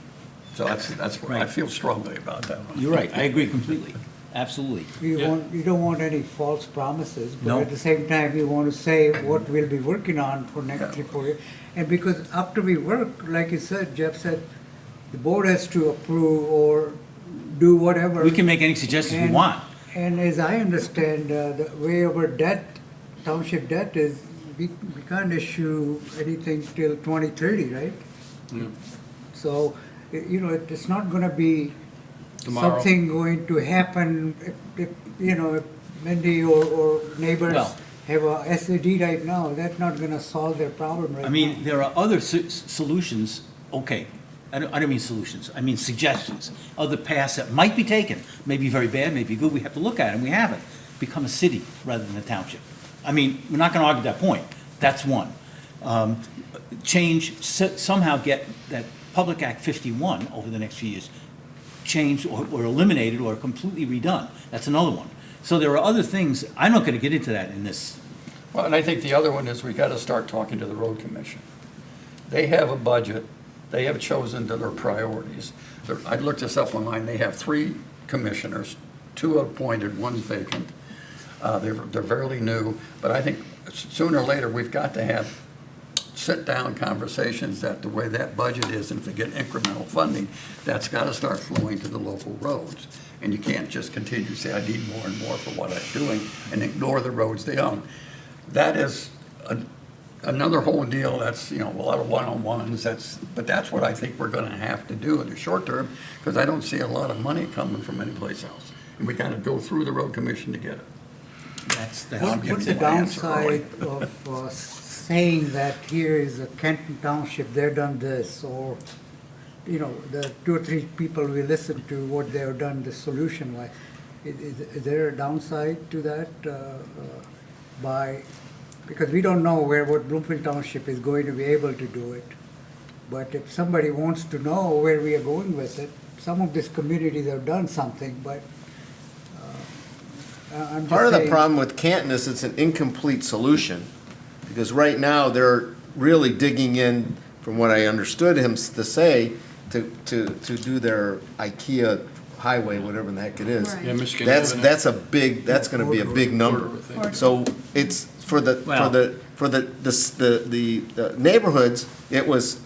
So that's what I Right. feel strongly about that one. You're right, I agree completely, absolutely. You don't want any false promises, but No. at the same time, you want to say what we'll be working on for next 3, 4 years. And because after we work, like you said, Jeff said, the board has to approve or do whatever. We can make any suggestions we And- want. And as I understand, the way our debt, township debt is, we can't issue anything till 2030, right? So, you know, it's not gonna be Tomorrow. something going to happen, if, you know, if Mindy or neighbors Well- have a SAD right now, that's not gonna solve their problem right now. I mean, there are other solutions, okay, I don't mean solutions, I mean suggestions, other paths that might be taken, may be very bad, may be good, we have to look at it, and we haven't. Become a city rather than a township. I mean, we're not gonna argue that point, that's one. Change, somehow get that Public Act 51 over the next few years changed or eliminated or completely redone, that's another one. So there are other things, I'm not gonna get into that in this. Well, and I think the other one is we got to start talking to the road commission. They have a budget, they have chosen their priorities. I looked this up online, they have 3 commissioners, 2 appointed, 1's vacant. They're fairly new, but I think sooner or later, we've got to have sit-down conversations that the way that budget is, and if they get incremental funding, that's got to start flowing to the local roads. And you can't just continue to say, I need more and more for what I'm doing, and ignore the roads they own. That is another whole deal, that's, you know, a lot of one-on-ones, but that's what I think we're gonna have to do in the short term, because I don't see a lot of money coming from anyplace else. And we gotta go through the road commission to get it. That's, I'll give What's the you my answer, downside of saying that here is a Kenton Township, they've done this, or, you know, the 2 or 3 people we listen to, what they have done, the solution, why? Is there a downside to that by, because we don't know what Bloomfield Township is going to be able to do it. But if somebody wants to know where we are going with it, some of these communities have done something, but I'm just Part of the saying- problem with Canton is it's an incomplete solution, because right now, they're really digging in, from what I understood him to say, to do their IKEA highway, whatever the heck it is. Right. Yeah, Michigan That's, Avenue. that's a big, that's gonna be a big number. Quarter, I think. So it's, for the neighborhoods, it was,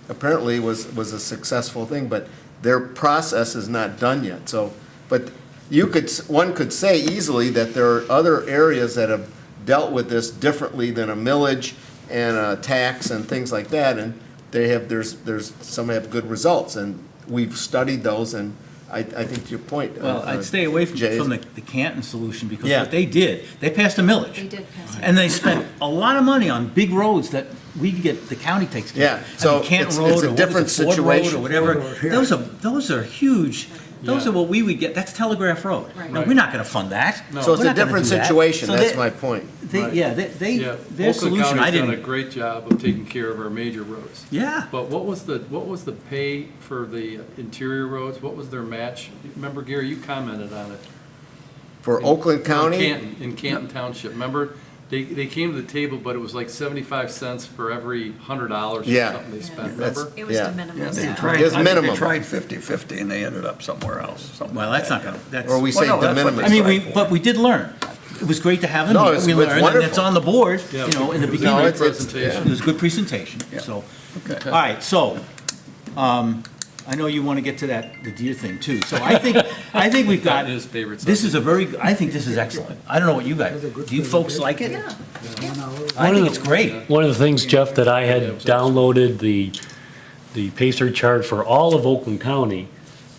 apparently was a successful thing, but their process is not done yet, so, but one could say easily that there are other areas that have dealt with this differently than a millage and a tax and things like that, and they have, there's, some have good results, and we've studied those, and I think to your point. well, I'd stay away from Jay, the Canton solution, because Yeah. what they did, they passed a millage. They did pass it. And they spent a lot of money on big roads that we get, the county takes care of. Yeah, I so mean, Canton it's Road, a or what was different it, Ford Road, situation. or whatever, Ford Road, yeah. those are huge, those Yeah. are what we would get, that's Telegraph Road. Right. No, Right. we're not gonna fund that. No. So it's We're a not gonna different do that. situation, So that's they- my point. Yeah, Yeah, their Oakland solution, I County's done a didn't, great job of taking care of our major roads. yeah. But what was the pay for the interior roads? What was their match? Remember, Gary, you commented on it. For Oakland County, In Canton Township, remember? They came to the table, but it was like 75 cents for every $100 or Yeah. something they spent, That's- remember? It was Yeah. de minimis. Yeah, they yeah. tried, It's I think minimum. they tried 50/50 and they ended up somewhere else. something Well, like that's that, not gonna, that's. Or we say Well, no, de that's what minimis. I mean, we, Right. but we did learn. It was great to have them No, here. it's- We it's learned, and it's wonderful. on the board, Yeah. you know, in the No, beginning. it's- presentation. It was a good presentation, Yeah. so. Okay. All right, so, I know you want to get to that, the deer thing too. So I think we've got, That is favorite this is a very, I think this is excellent. I don't know what you guys, do you folks like it? Yeah. I think it's great. One of the things, Jeff, that I had downloaded the Pacer chart for all of Oakland County,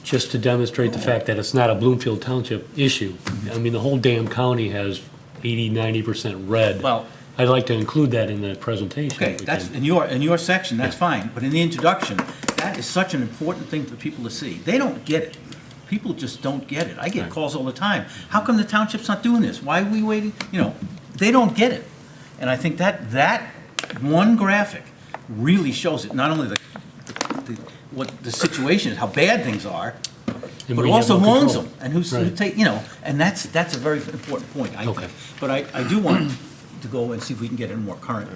just to demonstrate the fact that it's not a Bloomfield Township issue. I mean, the whole damn county has 80-90% red. Well- I'd like to include that in the presentation. Okay, if we that's, can. in your section, that's fine, but in the introduction, that is such an important thing for people to see. They don't get it. People just don't get it. I get calls all the time. How come the township's not doing this? Why are we waiting? You know, they don't get it. And I think that one graphic really shows it, not only what the situation is, how bad things are, And but we have also no who owns control. them, and who Right. take, you know, and that's a very important point, I think. Okay. But I do want to go and see if we can get it more current.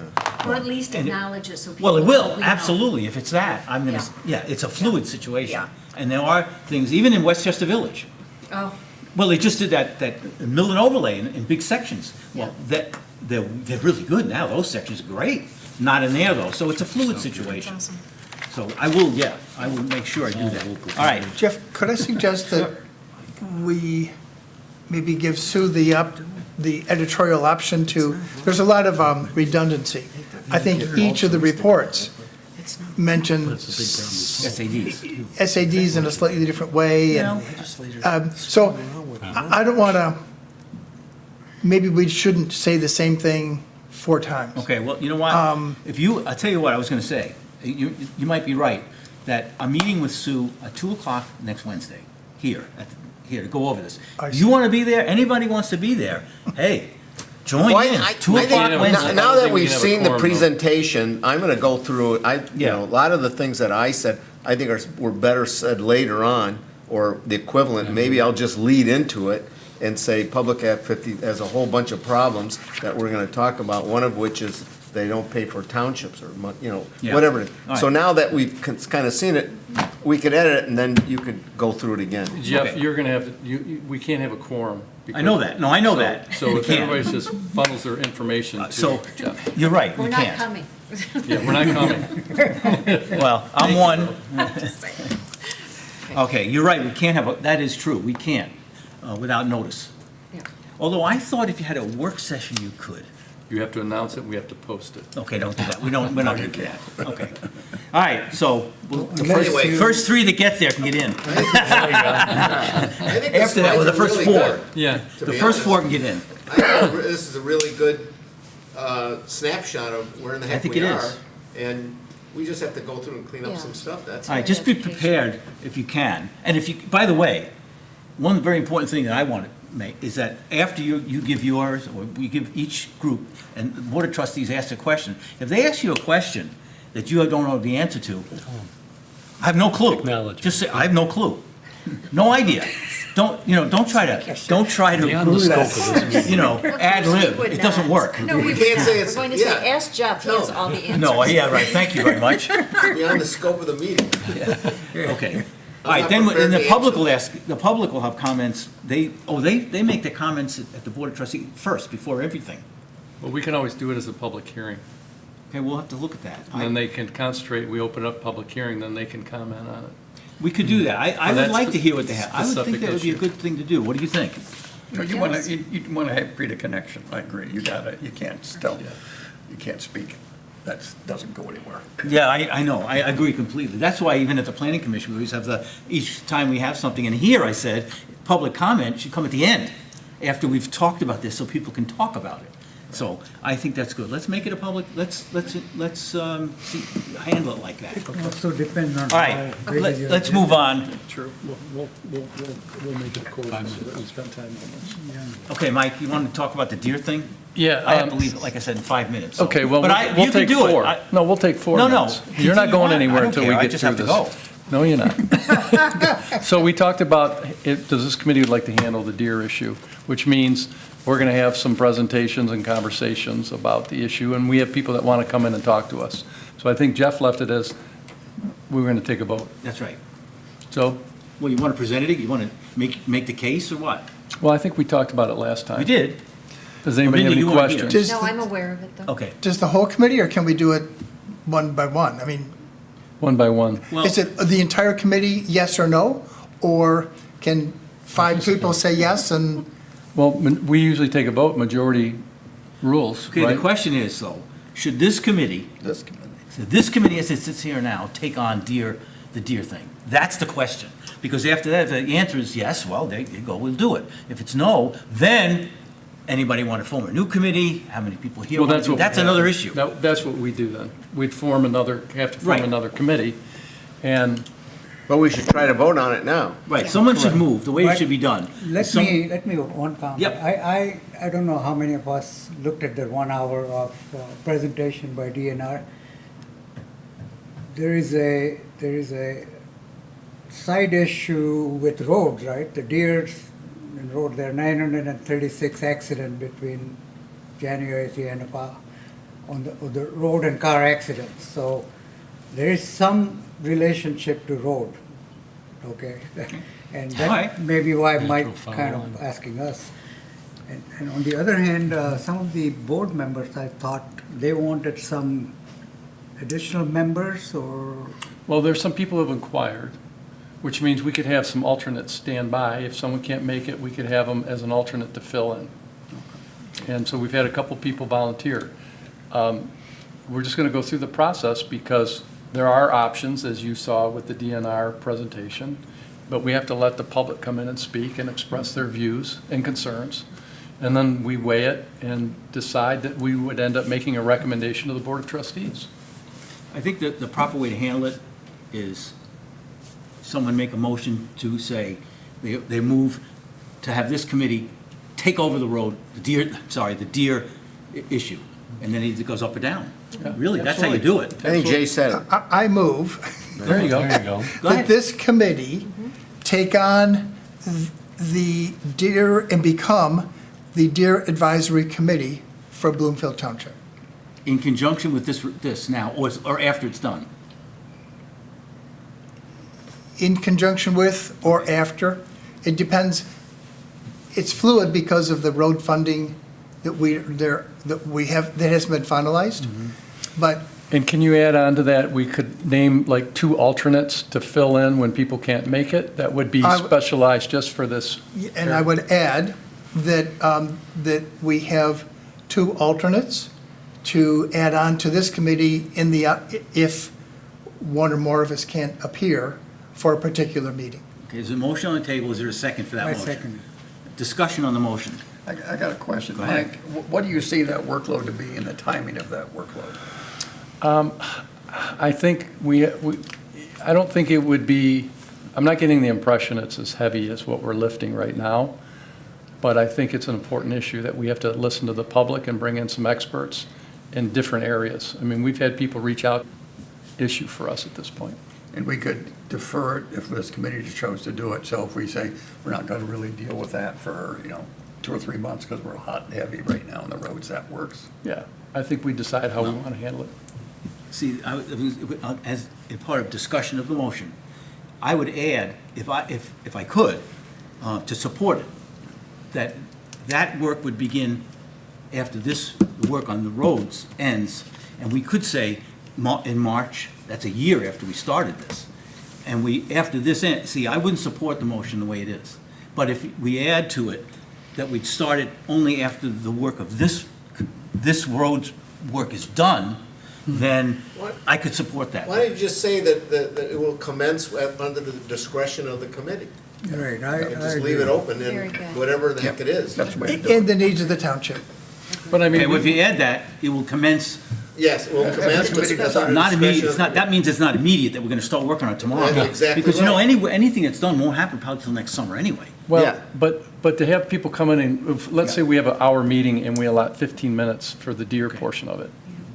Or at least And it- acknowledge it so people. Well, it know will, we know. absolutely, if it's that, I'm gonna, yeah, it's a fluid situation. Yeah. And there are things, even in Westchester Village, Oh, well, they just did that mill and overlay in big sections. Well, they're really good now, those sections are great, not in there though, so it's a fluid that's situation. awesome. So I will make sure I do that. All right, Jeff, could I suggest that we maybe give Sue the editorial option to, there's a lot of redundancy. I think each of the reports mentions SADs. SADs in a slightly different way, and, so I don't want to, maybe we shouldn't say the same thing 4 times. Okay, well, you know what? I'll tell you what I was gonna say. You might be right, that I'm meeting with Sue at 2:00 next Wednesday, here, to go over this. I You wanna be there, anybody wants to be there, hey, join Well, in, I 2:00 think Wednesday. now I that think we we've can have a seen the quorum, though. presentation, I'm gonna go through, you Yeah. know, a lot of the things that I said, I think were better said later on, or the equivalent, maybe I'll just lead into it and say, Public Act 50 has a whole bunch of problems that we're gonna talk about, one of which is they don't pay for townships or, you know, Yeah. whatever. it is. All So right. now that we've kind of seen it, we could edit it and then you could go through it again. Jeff, Okay. you're gonna have to, we can't have a quorum. I know that, no, I know So- that. So We if can't. everybody just funnels their information to So, Jeff. you're right, We're we not can't. coming. Yeah, we're not coming. Well, I'm one. Okay, you're right, we can't that is true, we can't, without notice. Yeah. Although I thought if you had a work session, you could. You have to announce it, we have to post it. Okay, don't do that. We're not gonna do that. Okay. All right, so Anyway. first 3 that get there can get in. After that, well, the first 4. Yeah. The first 4 can get in. I think this is a really good snapshot of where in the I heck think we it are. is. And we just have to go through and clean up Yeah. some stuff, that's All all. right, just be prepared if you can. And if you, by the way, one very important thing that I want to make is that after you give yours, or we give each group, and the Board of Trustees ask a question, if they ask you a question that you don't know the answer to, I have no clue. Acknowledge. Just say, I have no clue. No idea. Don't try to, Beyond the scope of this meeting. ad lib. Would It doesn't not. work. No, we You would can't not. say We're it's- going to yeah. say, ask Jeff, he has all the answers. No, yeah, right, thank you very much. Beyond the scope of the meeting. Okay. All right, not then, prepared and the to public answer. will ask, the public will have comments, they make their comments at the Board of Trustees first, before everything. Well, we can always do it as a public hearing. Okay, we'll have to look at that. And then they can concentrate, we open up public hearing, then they can comment on it. We could do that. I would that's like to hear what they have. I would think specific that would be a issue. good thing to do. What do you think? You want to, you want to have create a connection, I agree, you can't speak, that doesn't go anywhere. Yeah, I know, I agree completely. That's why even at the planning commission, we always have each time we have something, and here I said, public comment should come at the end, after we've talked about this, so people can talk about it. So I think that's good. Let's make it a public, let's handle it like that. Also depends on All right, how big is your let's move on. True. We'll make it a quorum, so that we spend time on this. Okay, Mike, you want to talk about the deer thing? Yeah. I have to leave, like I said, in 5 minutes. so- Okay, well, But we'll you can take do it. 4. No, we'll take 4 No, no. minutes. You're not Continue going on. anywhere I don't until we care. I get just through have to this. go. No, you're not. So we talked about, does this committee would like to handle the deer issue, which means we're going to have some presentations and conversations about the issue, and we have people that want to come in and talk to us. So I think Jeff left it as, we're going to take a vote. That's right. So, Well, you want to present it, you want to make the case, or what? well, I think we talked about it last time. We did. Does anybody have Maybe any you weren't here. questions? No, I'm aware of it, though. Okay. Does the whole committee, or can we do it one by one? I mean, One by one. Well, is it the entire committee, yes or no? Or can 5 people say yes and, Well, we usually take a vote, majority rules, okay, the right? question is, though, should this committee, as it sits here now, take on the deer thing? That's the question. Because after that, if the answer is yes, well, there you go, we'll do it. If it's no, then anybody want to form a new committee? How many people here? Well, want that's to do- what. That's another issue. That's what we do then. We'd have to form Right. another committee, and But we should try to vote on it now. Right, someone should move, the way it But should be done. Let Some- me one comment. Yep. I don't know how many of us looked at the 1 hour of presentation by DNR. There is a side issue with roads, right? The deers in road, there are 936 accidents between January to end of on the road and car accidents. So there is some relationship to road, okay? And All right. that may be why Mike Natural kind follow-on. of asking us. And on the other hand, some of the board members, I thought they wanted some additional members or, well, there's some people who've inquired, which means we could have some alternates stand by. If someone can't make it, we could have them as an alternate to fill in. And so we've had a couple people volunteer. We're just going to go through the process because there are options, as you saw with the DNR presentation, but we have to let the public come in and speak and express their views and concerns. And then we weigh it and decide that we would end up making a recommendation to the Board of Trustees. I think that the proper way to handle it is someone make a motion to say, they move to have this committee take over the road, the deer issue, and then it goes up or down. Yeah, Really, that's how you do it. I think Jay said it. I move There you go. There you go. Go that ahead. this committee take on the deer and become the Deer Advisory Committee for Bloomfield Township. In conjunction with this now, or after it's done. In conjunction with or after, it depends. It's fluid because of the road funding that we have, that hasn't been finalized. But And can you add on to that, we could name like 2 alternates to fill in when people can't make it? That would be I- specialized just for this. And I would add that, that we have 2 alternates to add on to this committee in the, if one or more of us can't appear for a particular meeting. Okay, there's a motion on the table, is there a second for that I motion? second. Discussion on the motion. I got a question. Go ahead. Mike, what do you see that workload to be and the timing of that workload? I think I don't think it would be, I'm not getting the impression it's as heavy as what we're lifting right now, but I think it's an important issue that we have to listen to the public and bring in some experts in different areas. I mean, we've had people reach out, issue for us at this point. And we could defer it if this committee just chose to do it. So if we say, we're not going to really deal with that for, 2 or 3 months because we're hot and heavy right now on the roads, that works. Yeah, I think we decide how we want to handle it. See, as a part of discussion of the motion, I would add, if I could, to support it, that work would begin after this work on the roads ends, and we could say in March, that's a year after we started this. And after this ends, see, I wouldn't support the motion the way it is. But if we add to it that we'd start it only after the work of this road's work is done, then I could support that. Why don't you just say that it will commence under the discretion of the committee? Right, And just leave it open Very and good. whatever the heck it is. That's the way to do it. And the needs of the township. But I mean, Okay, well, if you add that, it will commence, Yes, it will commence with Everybody does under not discretion immediate, of it's the not, that means it's not immediate that we're gonna start working on it tomorrow. That's exactly Because, right. anything that's done won't happen probably till next summer anyway. well, Yeah. but to have people come in and, let's say we have an hour meeting and we allot 15 minutes for the deer portion of it,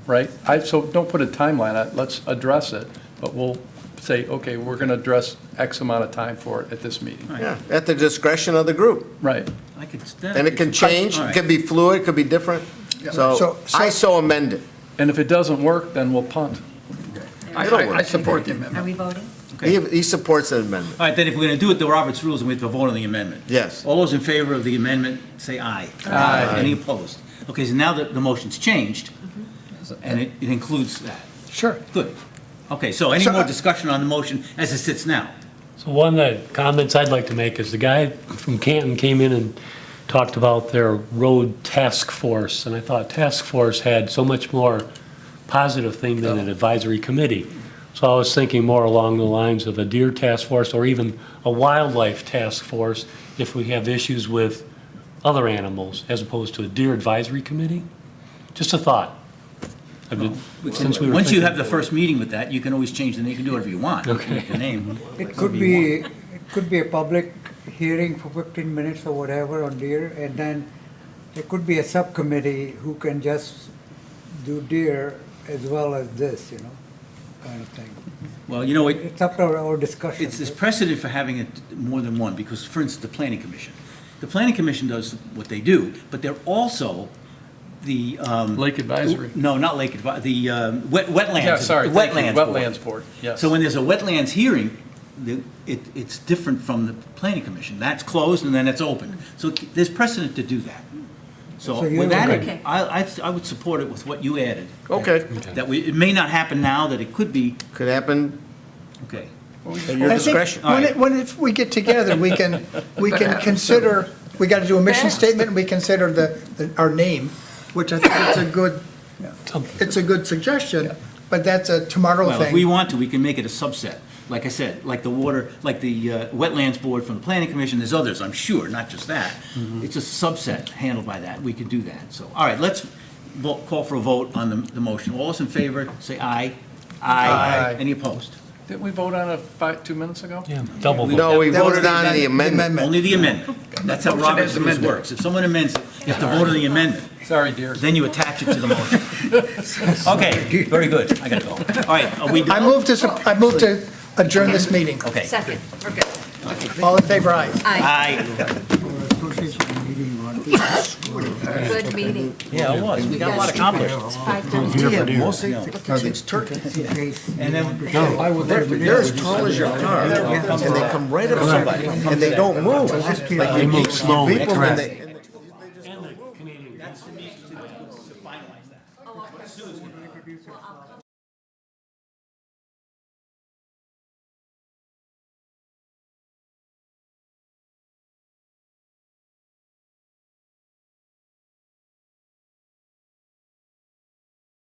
right? So don't put a timeline on it, let's address it, but we'll say, okay, we're going to address X amount of time for it at this meeting. Yeah, at the discretion of the group. Right. I could. And it can change, All it right. could be fluid, it could be different. So So- I so amend it. And if it doesn't work, then we'll punt. I support the Are amendment. we voting? He supports the amendment. All right, then if we're going to do it the Robert's rules, and we have to vote on the amendment. Yes. All those in favor of the amendment, say aye. Aye. Any opposed? Okay, so now that the motion's changed, and it includes that. Sure. Good. Okay, so any So, more discussion on the motion as it sits now? So one of the comments I'd like to make is the guy from Canton came in and talked about their road task force, and I thought task force had so much more positive thing than an advisory committee. So I was thinking more along the lines of a deer task force or even a wildlife task force if we have issues with other animals as opposed to a deer advisory committee. Just a thought. Since we were Once you thinking- have the first meeting with that, you can always change the name, you can do whatever you want. You can make the name. It could be a public hearing for 15 minutes or whatever on deer, and then there could be a subcommittee who can just do deer as well as this, kind of thing. Well, you know, It's up to our discussion. it's this precedent for having it more than one, because for instance, the planning commission. The planning commission does what they do, but they're also the. Lake Advisory. No, not Lake Advisory, the wetlands. Yeah, sorry, thank you. Wetlands board. Wetlands Board, yes. So when there's a wetlands hearing, it's different from the planning commission. That's closed and then it's open. So there's precedent to do that. So So you- with that, Okay. I would support it with what you added. Okay, That it may not happen now, that it could be, could happen okay. at your I think discretion. if we get together, we can consider, we got to do a mission Fast. statement, and we consider our name, which I think it's a good suggestion, but that's a tomorrow Well, if we thing. want to, we can make it a subset. Like I said, like the water, like the wetlands board from the planning commission, there's others, I'm sure, not just that. It's a subset handled by that, we could do that. So, all right, let's call for a vote on the motion. All those in favor, say aye. Aye. Any opposed? Didn't we vote on it 2 minutes ago? Yeah, double vote. No, we That was voted on the amendment. Only the amendment. That's how Motion Robert's is rules amended. works. If someone amends it, you have to vote on the amendment. Sorry, dear. Then you attach it to the motion. Okay, very good. I gotta go. All right, are we I done? move to adjourn this meeting. Okay. Second, we're good. All in favor, aye. Aye, Association meeting on good meeting. Yeah, it was. We got a lot accomplished. It's 5:15. It's turkey. case. And then, They're as tall as your car, and they come right up to somebody, and they don't move. Like They move slowly. people, and they- And the Canadian. that's the meeting to finalize that. Oh, okay. Well, I'll come